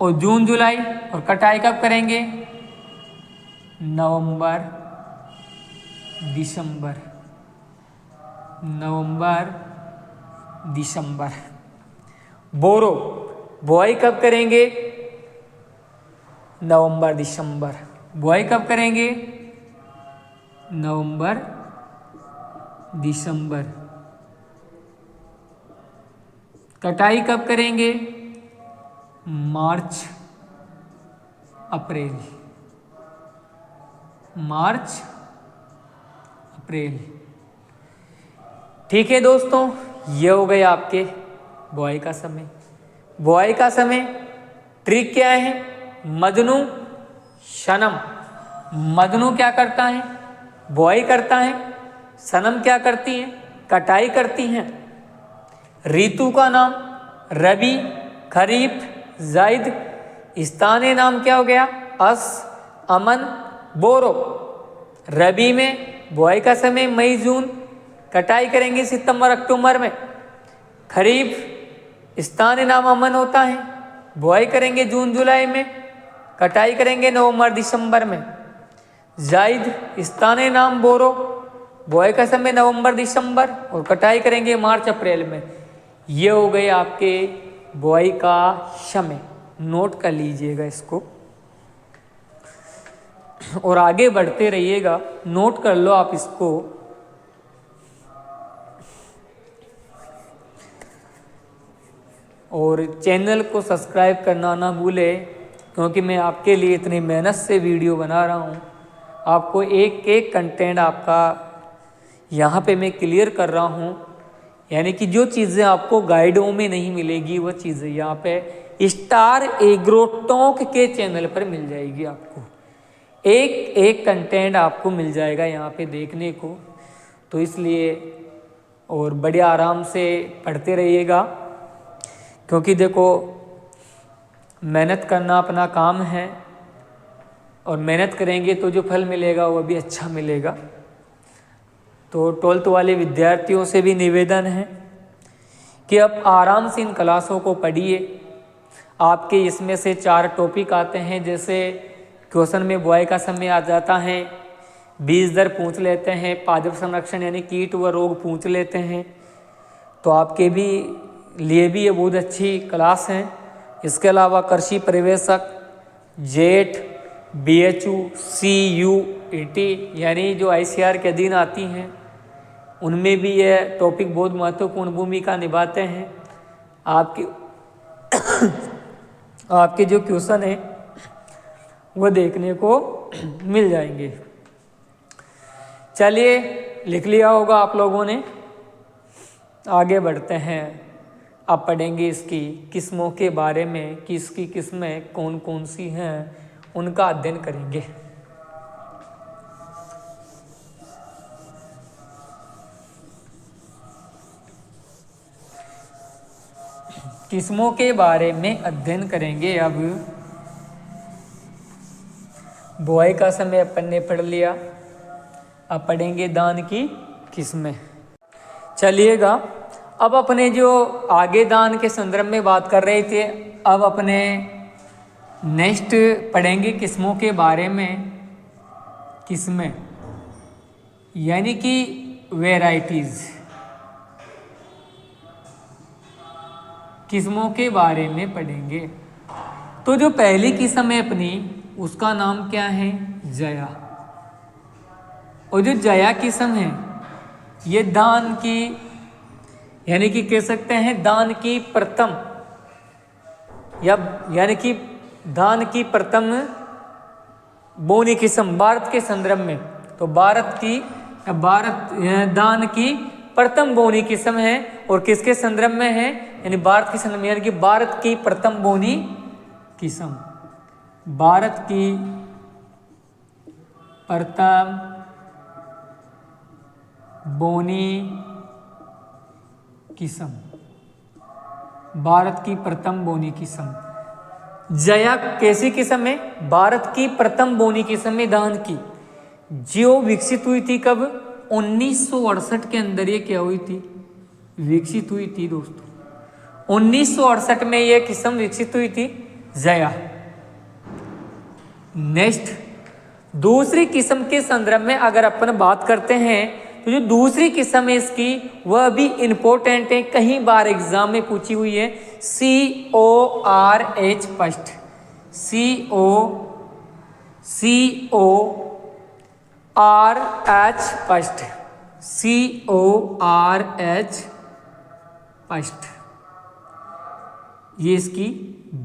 और जून जुलाई, और कटाई कब करेंगे? नवंबर दिसंबर, नवंबर दिसंबर। बोरो बुआई कब करेंगे? नवंबर दिसंबर। बुआई कब करेंगे? नवंबर दिसंबर। कटाई कब करेंगे? मार्च अप्रैल, मार्च अप्रैल। ठीक है दोस्तों, ये हो गए आपके बुआई का समय। बुआई का समय ट्रिक क्या है? मदनु शनम। मदनु क्या करता है? बुआई करता है। सनम क्या करती है? कटाई करती हैं। ऋतु का नाम रबी, खरीफ, जायद। स्थानीय नाम क्या हो गया? अस, अमन, बोरो। रबी में बुआई का समय मई जून, कटाई करेंगे सितंबर अक्टूबर में। खरीफ स्थानीय नाम अमन होता है, बुआई करेंगे जून जुलाई में, कटाई करेंगे नवंबर दिसंबर में। जायद स्थानीय नाम बोरो, बुआई का समय नवंबर दिसंबर और कटाई करेंगे मार्च अप्रैल में। ये हो गए आपके बुआई का समय। नोट कर लीजिएगा इसको और आगे बढ़ते रहिएगा। नोट कर लो आप इसको। और चैनल को सब्सक्राइब करना ना भूले, क्योंकि मैं आपके लिए इतनी मेहनत से वीडियो बना रहा हूँ। आपको एक एक कंटेंट आपका यहाँ पे मैं क्लियर कर रहा हूँ। यानी कि जो चीज़ें आपको गाइडों में नहीं मिलेगी वो चीज़ें यहाँ पे स्टार एग्रोटॉक के चैनल पर मिल जाएगी। आपको एक एक कंटेंट आपको मिल जाएगा यहाँ पे देखने को। तो इसलिए और बड़े आराम से पढ़ते रहिएगा, क्योंकि देखो मेहनत करना अपना काम है और मेहनत करेंगे तो जो फल मिलेगा वो भी अच्छा मिलेगा। तो 12th वाले विद्यार्थियों से भी निवेदन है कि आप आराम से इन क्लासों को पढ़िए। आपके इसमें से 4 टॉपिक आते हैं, जैसे क्वेश्चन में बुआई का समय आ जाता है, बीज दर पूछ लेते हैं, पादप संरक्षण यानी कीट व रोग पूछ लेते हैं। तो आपके भी लिए भी ये बहुत अच्छी क्लास है। इसके अलावा कृषि परिवेशक, जेट, BHU, CUET यानी जो ICR के अधीन आती हैं, उनमें भी ये टॉपिक बहुत महत्वपूर्ण भूमिका निभाते हैं। आपके जो क्वेश्चन है वो देखने को मिल जाएंगे। चलिए, लिख लिया होगा आप लोगों ने। आगे बढ़ते हैं। अब पढ़ेंगे इसकी किस्मों के बारे में कि इसकी किस्में कौन कौन सी हैं, उनका अध्ययन करेंगे। किस्मों के बारे में अध्ययन करेंगे। अब बुआई का समय अपन ने पढ़ लिया, अब पढ़ेंगे दान की किस्में। चलिएगा, अब अपने जो आगे दान के संदर्भ में बात कर रहे थे, अब अपने नेक्स्ट पढ़ेंगे किस्मों के बारे में। किस्में यानी कि वेराइटीज, किस्मों के बारे में पढ़ेंगे। तो जो पहली किस्म है अपनी, उसका नाम क्या है? जया। और जो जया किस्म है ये दान की यानी कि कह सकते हैं दान की प्रथम यानी कि दान की प्रथम बोनी किस्म भारत के संदर्भ में। तो भारत दान की प्रथम बोनी किस्म है। और किसके संदर्भ में है? यानी भारत के संदर्भ में, यानी कि भारत की प्रथम बोनी किस्म, भारत की प्रथम बोनी किस्म, भारत की प्रथम बोनी किस्म। जया कैसी किस्म है? भारत की प्रथम बोनी किस्म है धान की, जो विकसित हुई थी कब? 1968 के अंदर ये क्या हुई थी? विकसित हुई थी दोस्तों। 1968 में ये किस्म विकसित हुई थी, जया। नेक्स्ट दूसरी किस्म के संदर्भ में अगर अपन बात करते हैं तो जो दूसरी किस्म है इसकी वह भी इम्पोर्टेंट है, कई बार एग्जाम में पूछी हुई है। CORH first, CORH first, CORH first, ये इसकी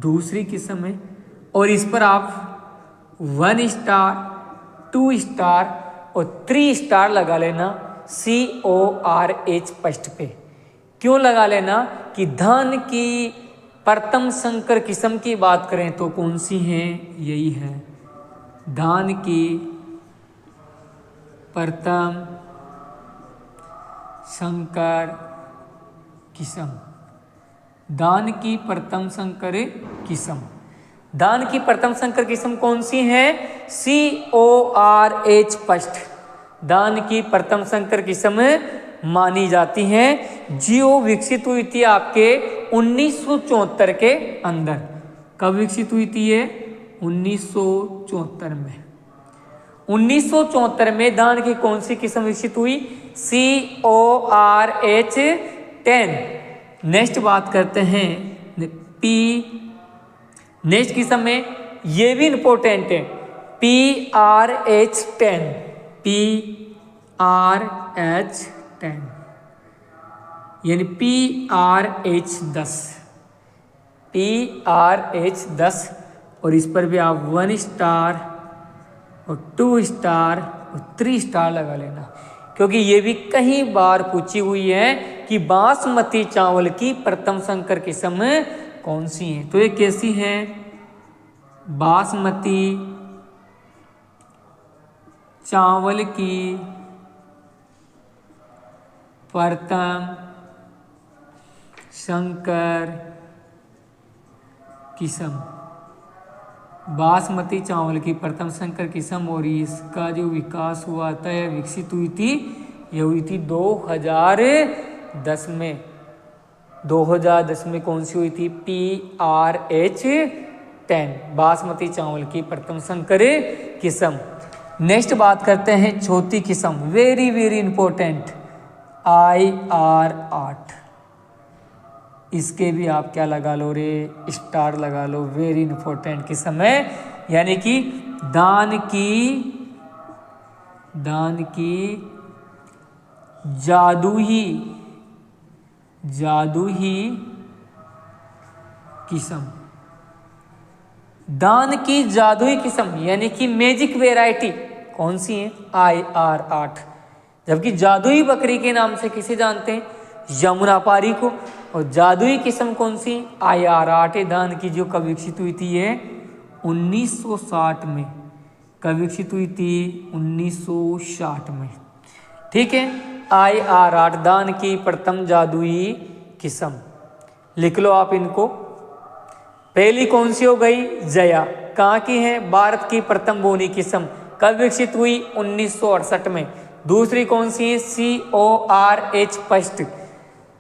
दूसरी किस्म है। और इस पर आप 1 स्टार, 2 स्टार और 3 स्टार लगा लेना CORH फर्स्ट पे। क्यों लगा लेना कि धान की प्रथम संकर किस्म की बात करें तो कौन सी है, यही है धान की प्रथम संकर किस्म। धान की प्रथम संकर किस्म, धान की प्रथम संकर किस्म कौन सी है, CORH फर्स्ट धान की प्रथम संकर किस्म मानी जाती है, जो विकसित हुई थी आपके 1974 के अंदर। कब विकसित हुई थी ये, 1974 में। 1974 में धान की कौन सी किस्म विकसित हुई, CORH 10। नेक्स्ट बात करते हैं नेक्स्ट किस्म में, ये भी इंपॉर्टेंट है, PRH 10, PRH 10 यानी PRH 10, PRH 10। और इस पर भी आप 1 स्टार और 2 स्टार और 3 स्टार लगा लेना, क्योंकि ये भी कई बार पूछी हुई है कि बासमती चावल की प्रथम संकर किस्म कौन सी है। तो ये कैसी है, बासमती चावल की प्रथम संकर किस्म, बासमती चावल की प्रथम संकर किस्म। और इसका जो विकास हुआ था या विकसित हुई थी, ये हुई थी 2010 में। 2010 में कौन सी हुई थी, PRH 10 बासमती चावल की प्रथम संकर किस्म। नेक्स्ट बात करते हैं चौथी किस्म, वेरी वेरी इंपॉर्टेंट, IR 8। इसके भी आप क्या लगा लो रे, स्टार लगा लो, वेरी इंपॉर्टेंट किस्म है। यानी कि धान की जादुई किस्म, धान की जादुई किस्म यानी कि मैजिक वेराइटी कौन सी है, IR 8। जबकि जादुई बकरी के नाम से किसे जानते हैं, यमुनापारी को। और जादुई किस्म कौन सी, IR 8 धान की, जो कब विकसित हुई थी, ये 1960 में। कब विकसित हुई थी, 1960 में। ठीक है, IR 8 धान की प्रथम जादुई किस्म। लिख लो आप इनको। पहली कौन सी हो गई, जया, कहाँ की है, भारत की प्रथम बोनी किस्म। कब विकसित हुई, 1968 में। दूसरी कौन सी है, CORH फर्स्ट,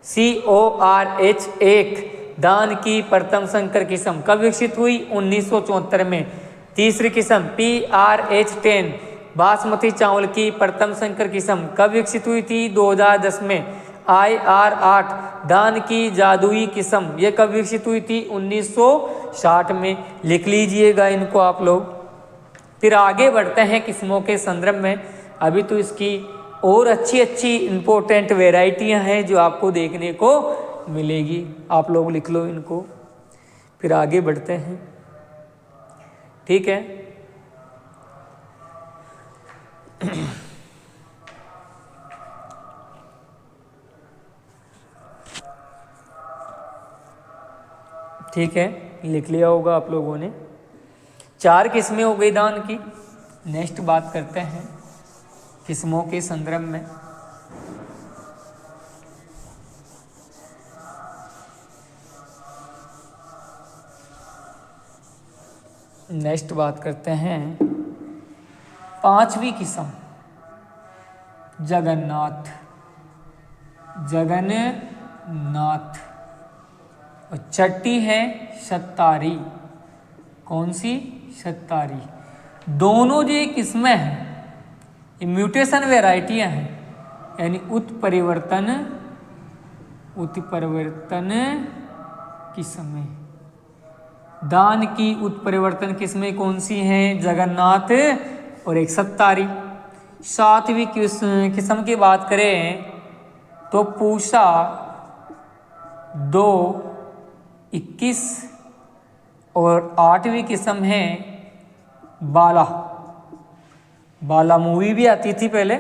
CORH 1 धान की प्रथम संकर किस्म। कब विकसित हुई, 1974 में। तीसरी किस्म PRH 10 बासमती चावल की प्रथम संकर किस्म। कब विकसित हुई थी, 2010 में। IR 8 धान की जादुई किस्म, ये कब विकसित हुई थी, 1960 में। लिख लीजिएगा इनको आप लोग। फिर आगे बढ़ते हैं किस्मों के संदर्भ में। अभी तो इसकी और अच्छी अच्छी इंपॉर्टेंट वेराइटियां हैं जो आपको देखने को मिलेगी, आप लोग लिख लो इनको। फिर आगे बढ़ते हैं, ठीक है। ठीक है, लिख लिया होगा आप लोगों ने। 4 किस्में हो गई धान की। नेक्स्ट बात करते हैं किस्मों के संदर्भ में। नेक्स्ट बात करते हैं 5वीं किस्म, जगन्नाथ। और छठी है सत्तारी। कौन सी, सत्तारी। दोनों जो ये किस्में हैं ये म्यूटेशन वेराइटियां हैं, यानी उत्परिवर्तन किस्में। दान की उत्परिवर्तन किस्में कौन सी हैं? जगन्नाथ और एक सत्तारी। सातवीं किस्म की बात करें तो पूषा 2, 21 और 8वीं किस्म है बाला। बाला मूवी भी आती थी पहले,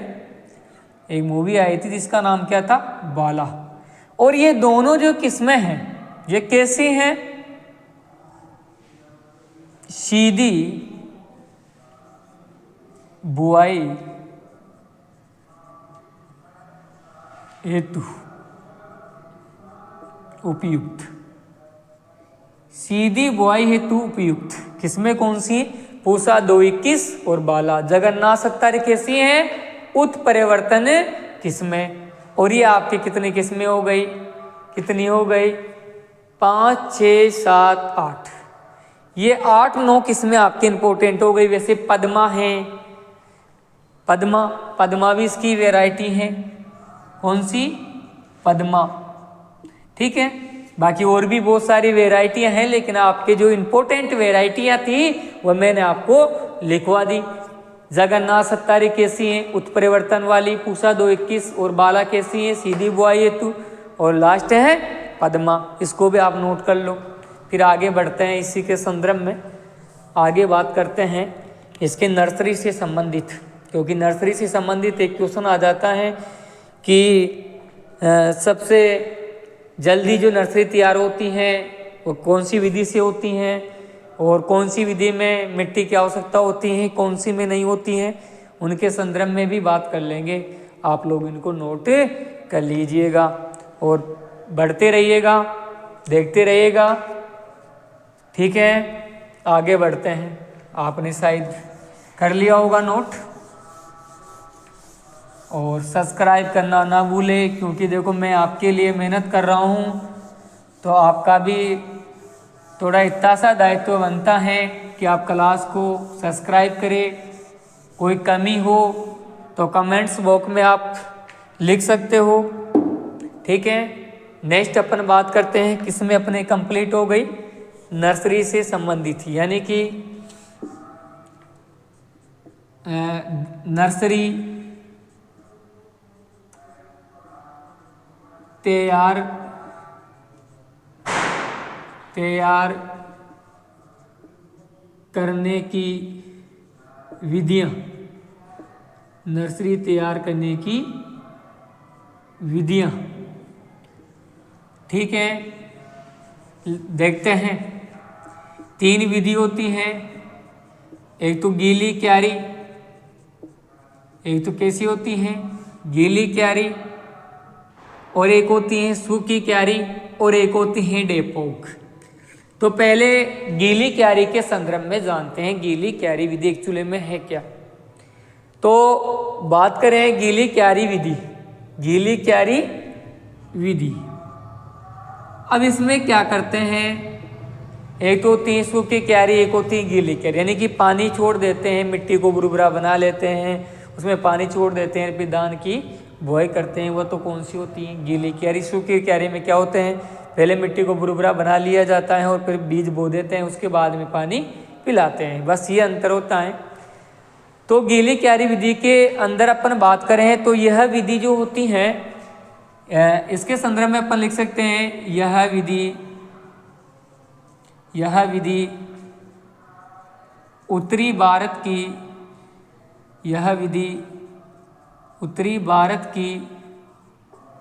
एक मूवी आई थी जिसका नाम क्या था? बाला। और ये दोनों जो किस्में हैं ये कैसी हैं? सीधी बुआई हेतु उपयुक्त। सीधी बुआई हेतु उपयुक्त किस्में कौन सी? पूषा 2, 21 और बाला। जगन्नाथ सत्तारी कैसी हैं? उत्परिवर्तन किस्में। और ये आपकी कितनी किस्में हो गई? कितनी हो गई? 5, 6, 7, 8। ये 8, 9 किस्में आपकी इंपॉर्टेंट हो गई। वैसे पद्मा है, पद्मा भी इसकी वैरायटी है। कौन सी? पद्मा। ठीक है, बाकी और भी बहुत सारी वैरायटियां हैं, लेकिन आपके जो इंपॉर्टेंट वैरायटियां थी वह मैंने आपको लिखवा दी। जगन्नाथ सत्तारी कैसी हैं? उत्परिवर्तन वाली। पूषा 2, 21 और बाला कैसी हैं? सीधी बुआई हेतु। और लास्ट है पद्मा। इसको भी आप नोट कर लो। फिर आगे बढ़ते हैं, इसी के संदर्भ में आगे बात करते हैं इसके नर्सरी से संबंधित, क्योंकि नर्सरी से संबंधित एक क्वेश्चन आ जाता है कि सबसे जल्दी जो नर्सरी तैयार होती हैं वो कौन सी विधि से होती हैं, और कौन सी विधि में मिट्टी की आवश्यकता होती है, कौन सी में नहीं होती हैं, उनके संदर्भ में भी बात कर लेंगे। आप लोग इनको नोट कर लीजिएगा और बढ़ते रहिएगा, देखते रहिएगा। ठीक है, आगे बढ़ते हैं। आपने शायद कर लिया होगा नोट, और सब्सक्राइब करना ना भूलें, क्योंकि देखो मैं आपके लिए मेहनत कर रहा हूँ, तो आपका भी थोड़ा इतना सा दायित्व बनता है कि आप क्लास को सब्सक्राइब करें। कोई कमी हो तो कमेंट्स बॉक्स में आप लिख सकते हो। ठीक है, नेक्स्ट अपन बात करते हैं किसमें अपने कंप्लीट हो गई? नर्सरी से संबंधित, यानी कि नर्सरी तैयार करने की विधियां। नर्सरी तैयार करने की विधियां। ठीक है, देखते हैं। 3 विधि होती हैं, एक तो गीली क्यारी, एक तो कैसी होती है? गीली क्यारी, और एक होती है सूखी क्यारी, और एक होती है डेपोक। तो पहले गीली क्यारी के संदर्भ में जानते हैं गीली क्यारी विधि एक्चुअली में है क्या। तो बात करें गीली क्यारी विधि, गीली क्यारी विधि। अब इसमें क्या करते हैं? एक तो होती है सूखी क्यारी, एक होती है गीली क्यारी, यानी कि पानी छोड़ देते हैं, मिट्टी को बुरबुरा बना लेते हैं, उसमें पानी छोड़ देते हैं, फिर धान की बुआई करते हैं। वह तो कौन सी होती है? गीली क्यारी। सूखी क्यारी में क्या होते हैं? पहले मिट्टी को बुरबुरा बना लिया जाता है और फिर बीज बो देते हैं, उसके बाद में पानी पिलाते हैं, बस ये अंतर होता है। तो गीली क्यारी विधि के अंदर अपन बात करें तो यह विधि जो होती है, इसके संदर्भ में अपन लिख सकते हैं यह विधि उत्तरी भारत की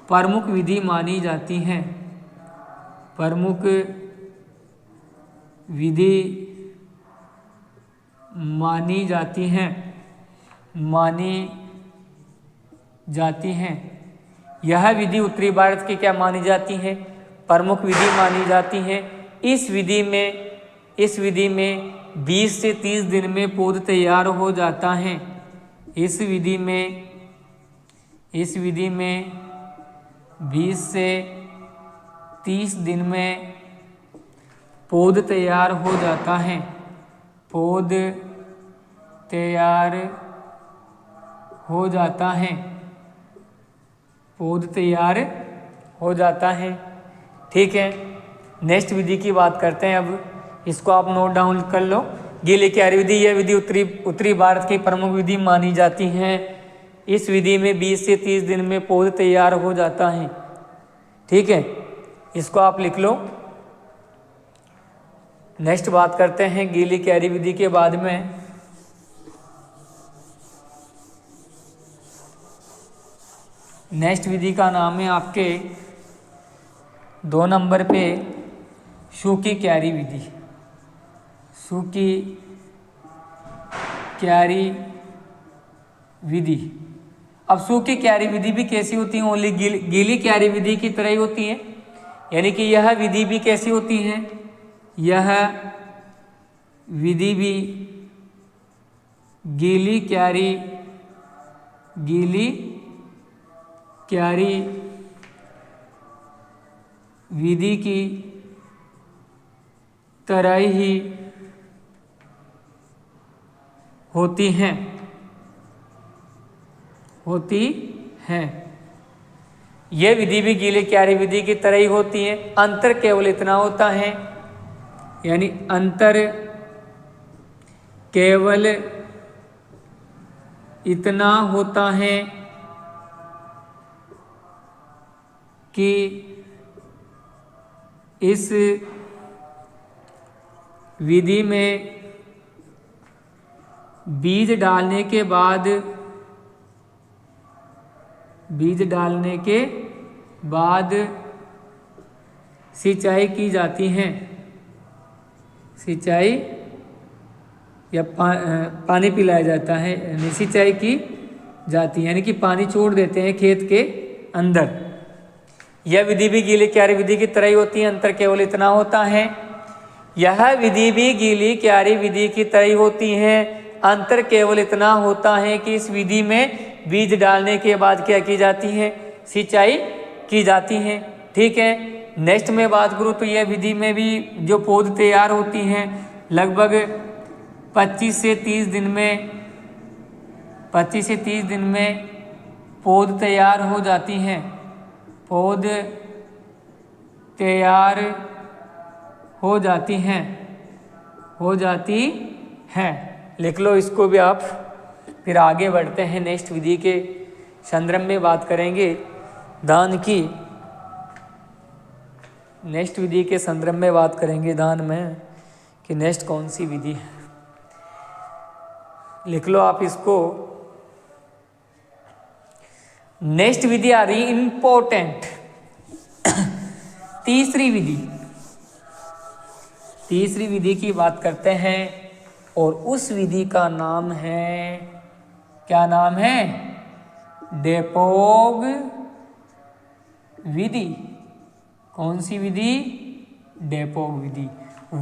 प्रमुख विधि मानी जाती है। प्रमुख विधि मानी जाती हैं। यह विधि उत्तरी भारत की क्या मानी जाती है? प्रमुख विधि मानी जाती है। इस विधि में 20 से 30 दिन में पौध तैयार हो जाता है। इस विधि में 20 से 30 दिन में पौध तैयार हो जाता है। पौध तैयार हो जाता है, पौध तैयार हो जाता है। ठीक है, नेक्स्ट विधि की बात करते हैं। अब इसको आप नोट डाउन कर लो। गीली क्यारी विधि, यह विधि उत्तरी भारत की प्रमुख विधि मानी जाती है। इस विधि में 20 से 30 दिन में पौध तैयार हो जाता है। ठीक है, इसको आप लिख लो। नेक्स्ट बात करते हैं गीली क्यारी विधि के बाद में। नेक्स्ट विधि का नाम है आपके 2 नंबर पे सूखी क्यारी विधि। सूखी क्यारी विधि। अब सूखी क्यारी विधि भी कैसी होती है? ओनली गीली क्यारी विधि की तरह ही होती है। यानी कि यह विधि भी कैसी होती है? यह विधि भी गीली क्यारी विधि की तरह ही होती हैं। यह विधि भी गीली क्यारी विधि की तरह ही होती है। अंतर केवल इतना होता है, यानी अंतर केवल इतना होता है कि इस विधि में बीज डालने के बाद सिंचाई की जाती है। सिंचाई या पानी पिलाया जाता है, यानी सिंचाई की जाती है, यानी कि पानी छोड़ देते हैं खेत के अंदर। यह विधि भी गीली क्यारी विधि की तरह ही होती है। अंतर केवल इतना होता है, यह विधि भी गीली क्यारी विधि की तरह ही होती है। अंतर केवल इतना होता है कि इस विधि में बीज डालने के बाद क्या की जाती है? सिंचाई की जाती है। ठीक है, नेक्स्ट में बात करूँ तो यह विधि में भी जो पौध तैयार होती हैं लगभग 25 से 30 दिन में पौध तैयार हो जाती हैं। पौध तैयार हो जाती हैं। लिख लो इसको भी आप। फिर आगे बढ़ते हैं, नेक्स्ट विधि के संदर्भ में बात करेंगे दान की। नेक्स्ट विधि के संदर्भ में बात करेंगे दान में कि नेक्स्ट कौन सी विधि है। लिख लो आप इसको। नेक्स्ट विधि आ रही इंपॉर्टेंट तीसरी विधि की बात करते हैं, और उस विधि का नाम है, क्या नाम है? डेपोग विधि। कौन सी विधि? डेपोग विधि।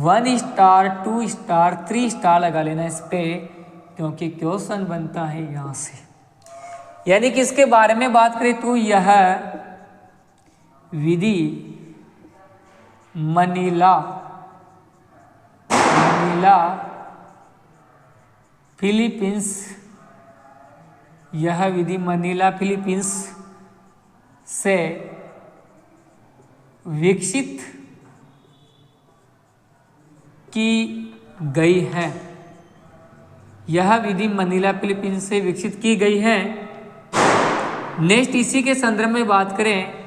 1 स्टार 2 स्टार 3 स्टार लगा लेना इस पे, क्योंकि क्वेश्चन बनता है यहां से। यानी कि इसके बारे में बात करें तो यह विधि मनीला फिलीपींस, यह विधि मनीला फिलीपींस से विकसित की गई है। यह विधि मनीला फिलीपींस से विकसित की गई है। नेक्स्ट इसी के संदर्भ में बात करें,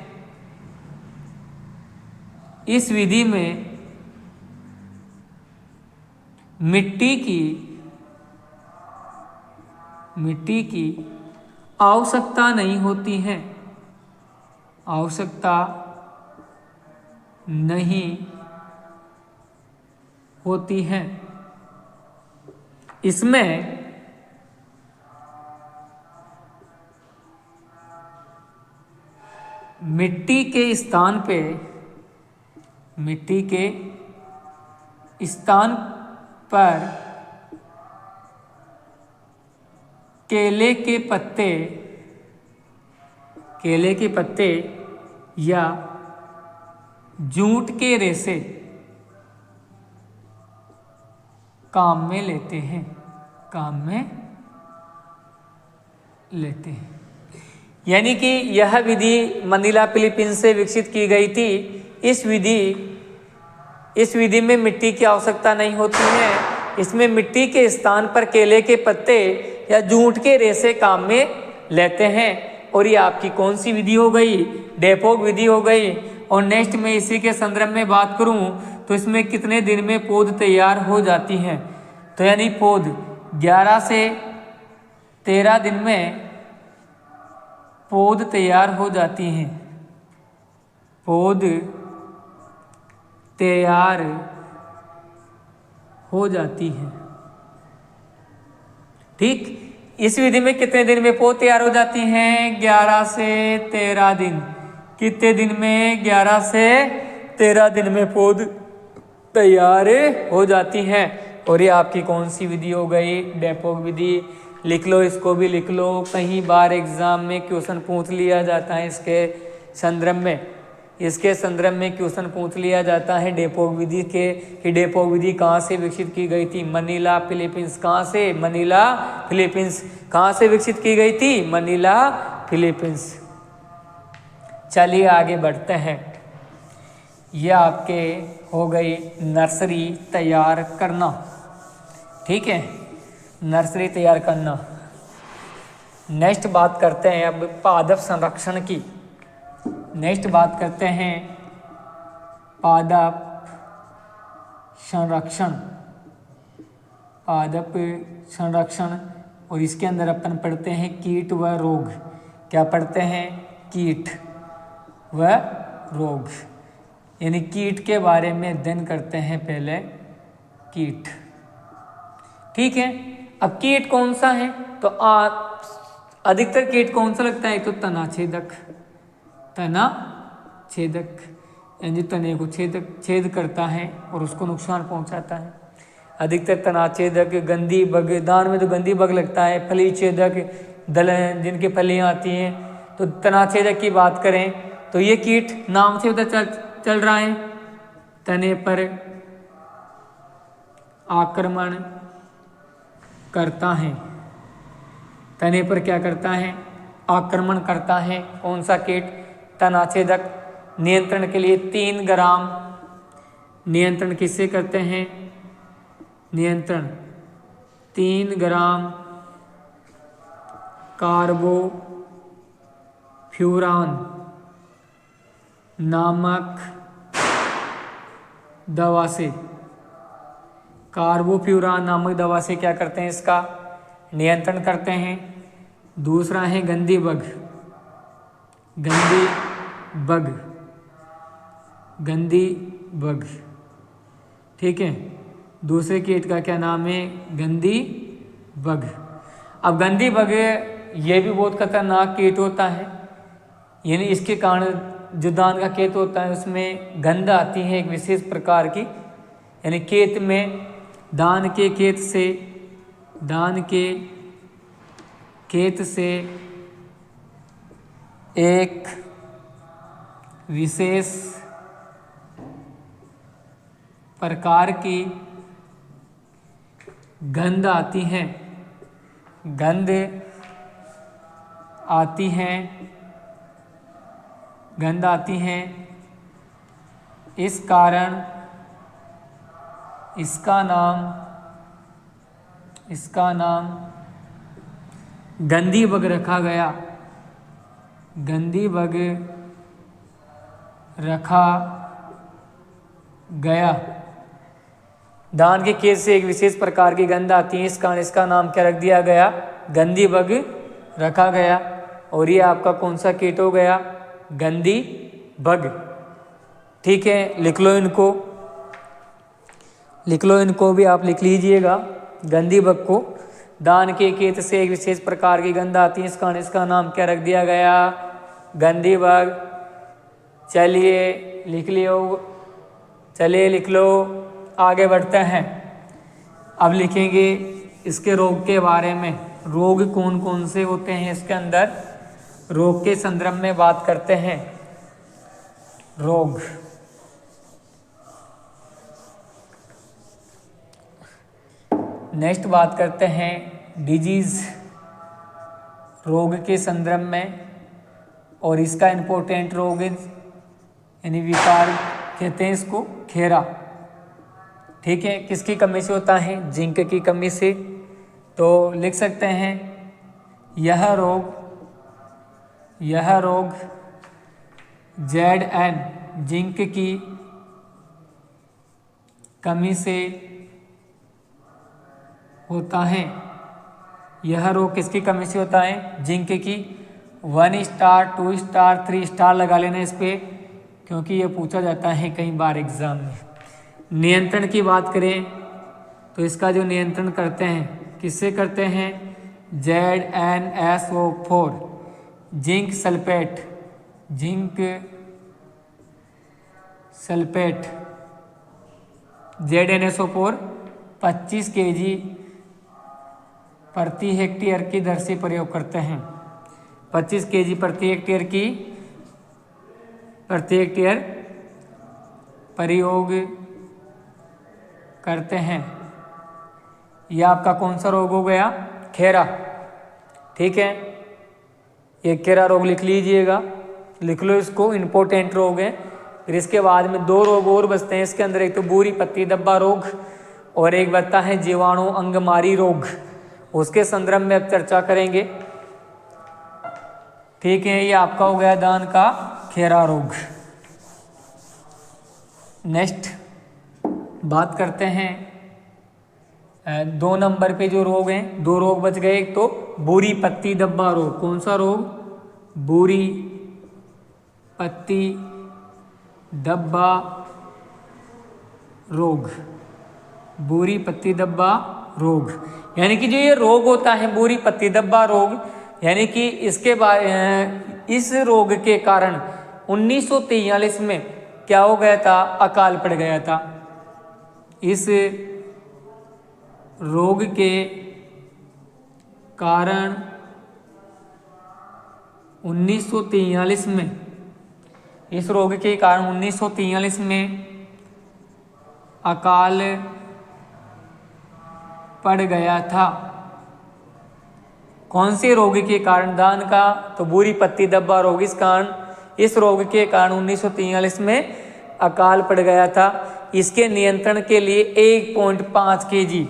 इस विधि में मिट्टी की आवश्यकता नहीं होती है। आवश्यकता नहीं होती है। इसमें मिट्टी के स्थान पर केले के पत्ते या जूट के रेशे काम में काम में लेते हैं। यानी कि यह विधि मनीला फिलीपींस से विकसित की गई थी। इस विधि में मिट्टी की आवश्यकता नहीं होती है। इसमें मिट्टी के स्थान पर केले के पत्ते या जूट के रेशे काम में लेते हैं। और ये आपकी कौन सी विधि हो गई? डेपोक विधि हो गई। और नेक्स्ट में इसी के संदर्भ में बात करूं तो इसमें कितने दिन में पौध तैयार हो जाती है? तो यानी पौध 11 से 13 दिन में पौध तैयार हो जाती हैं। पौध तैयार हो जाती है। ठीक, इस विधि में कितने दिन में पौध तैयार हो जाती हैं? 11 से 13 दिन। कितने दिन में? 11 से 13 दिन में पौध तैयार हो जाती हैं। और ये आपकी कौन सी विधि हो गई? डेपोक विधि। लिख लो, इसको भी लिख लो, कहीं बार एग्जाम में क्वेश्चन पूछ लिया जाता है इसके संदर्भ में क्वेश्चन पूछ लिया जाता है डेपोक विधि के कि डेपोक विधि कहाँ से विकसित की गई थी? Manila Philippines. कहाँ से? Manila Philippines. कहाँ से विकसित की गई थी? Manila Philippines. चलिए आगे बढ़ते हैं। यह आपके हो गई नर्सरी तैयार करना। ठीक है, नर्सरी तैयार करना। नेक्स्ट बात करते हैं अब पादप संरक्षण की। नेक्स्ट बात करते हैं पादप संरक्षण। पादप संरक्षण, और इसके अंदर अपन पढ़ते हैं कीट व रोग। क्या पढ़ते हैं? कीट व रोग। यानी कीट के बारे में अध्ययन करते हैं पहले। कीट, ठीक है। अब कीट कौन सा है? तो अधिकतर कीट कौन सा लगता है? तो तनाछेदक। तनाछेदक यानी तने को छेद करता है और उसको नुकसान पहुंचाता है। अधिकतर तनाछेदक, गंदी बग, दान में तो गंदी बग लगता है, फली छेदक, दलहन जिनकी फलियां आती हैं। तो तनाछेदक की बात करें तो ये कीट नाम से पता चल रहा है, तने पर आक्रमण करता है। तने पर क्या करता है? आक्रमण करता है। कौन सा कीट? तनाछेदक। नियंत्रण के लिए 3 ग्राम, नियंत्रण किससे करते हैं? नियंत्रण 3 ग्राम कार्बोफ्यूरान नामक दवा से, कार्बोफ्यूरान नामक दवा से क्या करते हैं? इसका नियंत्रण करते हैं। दूसरा है गंदी बग। गंदी बग, गंदी बग, ठीक है। दूसरे कीट का क्या नाम है? गंदी बग। अब गंदी बग ये भी बहुत खतरनाक कीट होता है। यानी इसके कारण जो धान का खेत होता है उसमें गंध आती है एक विशेष प्रकार की। यानी खेत में धान के खेत से एक विशेष प्रकार की गंध आती है। गंध आती हैं। इस कारण इसका नाम गंदी बग रखा गया। गंदी बग रखा गया। धान के खेत से एक विशेष प्रकार की गंध आती है, इस कारण इसका नाम क्या रख दिया गया? गंदी बग रखा गया। और ये आपका कौन सा कीट हो गया? गंदी बग। ठीक है, लिख लो इनको भी आप लिख लीजिएगा। गंदी बग को धान के खेत से एक विशेष प्रकार की गंध आती है, इस कारण इसका नाम क्या रख दिया गया? गंदी बग। चलिए लिख लो। आगे बढ़ते हैं। अब लिखेंगे इसके रोग के बारे में। रोग कौन कौन से होते हैं इसके अंदर? रोग के संदर्भ में बात करते हैं। रोग, नेक्स्ट बात करते हैं डिजीज़, रोग के संदर्भ में, और इसका इम्पोर्टेंट रोग यानी विकार कहते हैं इसको खेरा। ठीक है, किसकी कमी से होता है? जिंक की कमी से। तो लिख सकते हैं यह रोग Zn जिंक की कमी से होता है। यह रोग किसकी कमी से होता है? जिंक की। 1 स्टार 2 स्टार 3 स्टार लगा लेना इस पे, क्योंकि ये पूछा जाता है कई बार एग्जाम में। नियंत्रण की बात करें तो इसका जो नियंत्रण करते हैं, किससे करते हैं? ZnSO4 zinc sulphate ZnSO4 25 kg प्रति हेक्टेयर की दर से प्रयोग करते हैं। 25 kg प्रति हेक्टेयर प्रयोग करते हैं। यह आपका कौन सा रोग हो गया? खेरा। ठीक है, ये खेरा रोग लिख लीजिएगा, लिख लो इसको, इम्पोर्टेंट रोग है। फिर इसके बाद में 2 रोग और बचते हैं इसके अंदर, एक तो बूरी पत्ती धब्बा रोग और एक बचता है जीवाणु अंगमारी रोग। उसके संदर्भ में अब चर्चा करेंगे। ठीक है, ये आपका हो गया दान का खेरा रोग। नेक्स्ट बात करते हैं 2 नंबर पे जो रोग हैं, 2 रोग बच गए। एक तो बूरी पत्ती धब्बा रोग। कौन सा रोग? बूरी पत्ती धब्बा रोग। बूरी पत्ती धब्बा रोग यानी कि जो ये रोग होता है बूरी पत्ती धब्बा रोग, यानी कि इस रोग के कारण 1943 में क्या हो गया था? अकाल पड़ गया था। इस रोग के कारण 1943 में, इस रोग के कारण 1943 में अकाल पड़ गया था। कौन से रोग के कारण? दान का। तो बूरी पत्ती धब्बा रोग, इस रोग के कारण 1943 में अकाल पड़ गया था। इसके नियंत्रण के लिए 1.5 kg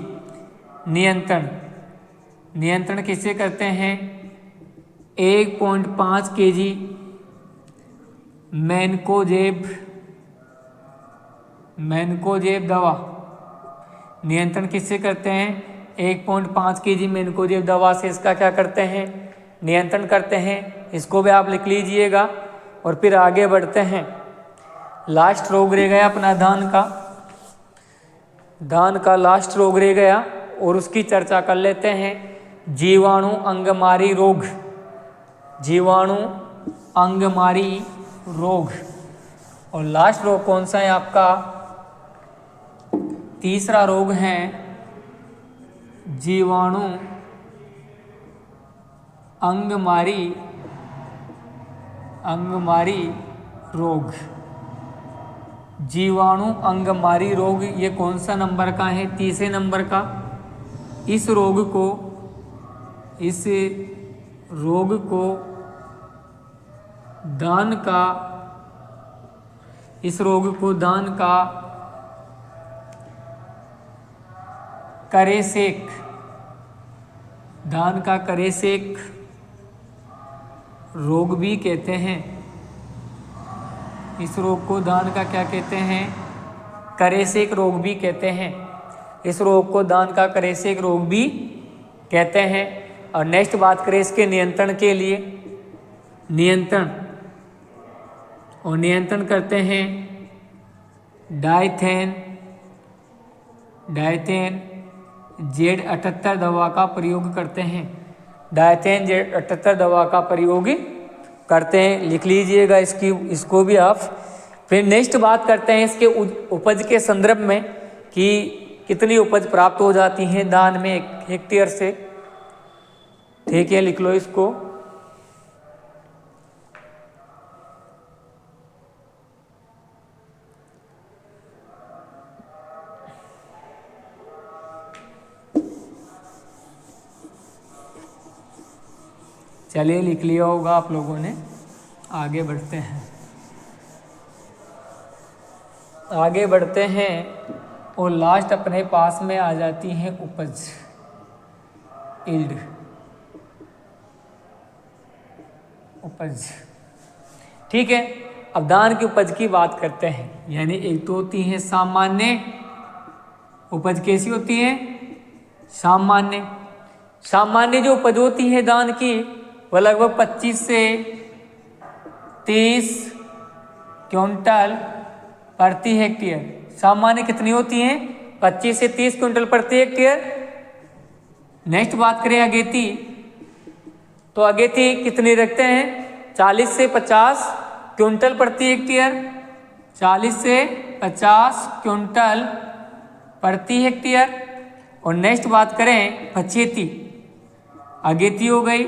नियंत्रण किससे करते हैं? 1.5 kg मैनकोजेब दवा नियंत्रण किससे करते हैं? 1.5 kg मैनकोजेब दवा से इसका क्या करते हैं? नियंत्रण करते हैं। इसको भी आप लिख लीजिएगा और फिर आगे बढ़ते हैं। लास्ट रोग रह गया अपना दान का लास्ट रोग रह गया और उसकी चर्चा कर लेते हैं। जीवाणु अंगमारी रोग। और लास्ट रोग कौन सा है आपका? तीसरा रोग है जीवाणु अंगमारी रोग। जीवाणु अंगमारी रोग ये कौन सा नंबर का है? तीसरे नंबर का। इस रोग को दान का करेसेक रोग भी कहते हैं। इस रोग को दान का क्या कहते हैं? करेसेक रोग भी कहते हैं। इस रोग को दान का करेसेक रोग भी कहते हैं। और नेक्स्ट बात करें इसके नियंत्रण के लिए, नियंत्रण करते हैं डायथेन Z78 दवा का प्रयोग करते हैं। डायथेन Z78 दवा का प्रयोग करते हैं, लिख लीजिएगा इसको भी आप। फिर नेक्स्ट बात करते हैं इसके उपज के संदर्भ में कि कितनी उपज प्राप्त हो जाती है दान में 1 हेक्टेयर से। ठीक है, लिख लो इसको। चलिए लिख लिया होगा आप लोगों ने। आगे बढ़ते हैं, आगे बढ़ते हैं और लास्ट अपने पास में आ जाती है उपज, यील्ड, उपज। ठीक है, अब धान की उपज की बात करते हैं। यानी एक तो होती है सामान्य उपज। कैसी होती है? सामान्य। सामान्य जो उपज होती है धान की वह लगभग 25 से 30 क्विंटल प्रति हेक्टेयर। सामान्य कितनी होती हैं? 25 से 30 क्विंटल प्रति हेक्टेयर। नेक्स्ट बात करें अगेती, तो अगेती कितनी रखते हैं? 40 से 50 क्विंटल प्रति हेक्टेयर। 40 से 50 क्विंटल प्रति हेक्टेयर। और नेक्स्ट बात करें पछेती, अगेती हो गई,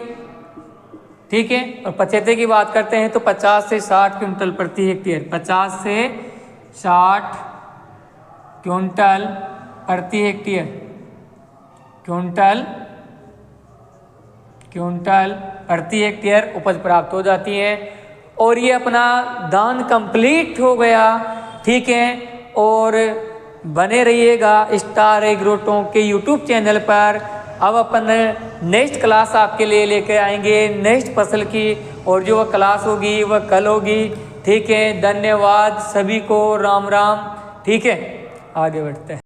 ठीक है। और पछेते की बात करते हैं तो 50 से 60 क्विंटल प्रति हेक्टेयर। 50 से 60 क्विंटल प्रति हेक्टेयर, क्विंटल प्रति हेक्टेयर उपज प्राप्त हो जाती है। और ये अपना दान कंप्लीट हो गया, ठीक है। और बने रहिएगा स्टार एग्रोटों के यूट्यूब चैनल पर। अब अपन नेक्स्ट क्लास आपके लिए लेकर आएंगे नेक्स्ट फसल की, और जो वह क्लास होगी वह कल होगी, ठीक है। धन्यवाद सभी को, राम राम, ठीक है। आगे बढ़ते हैं।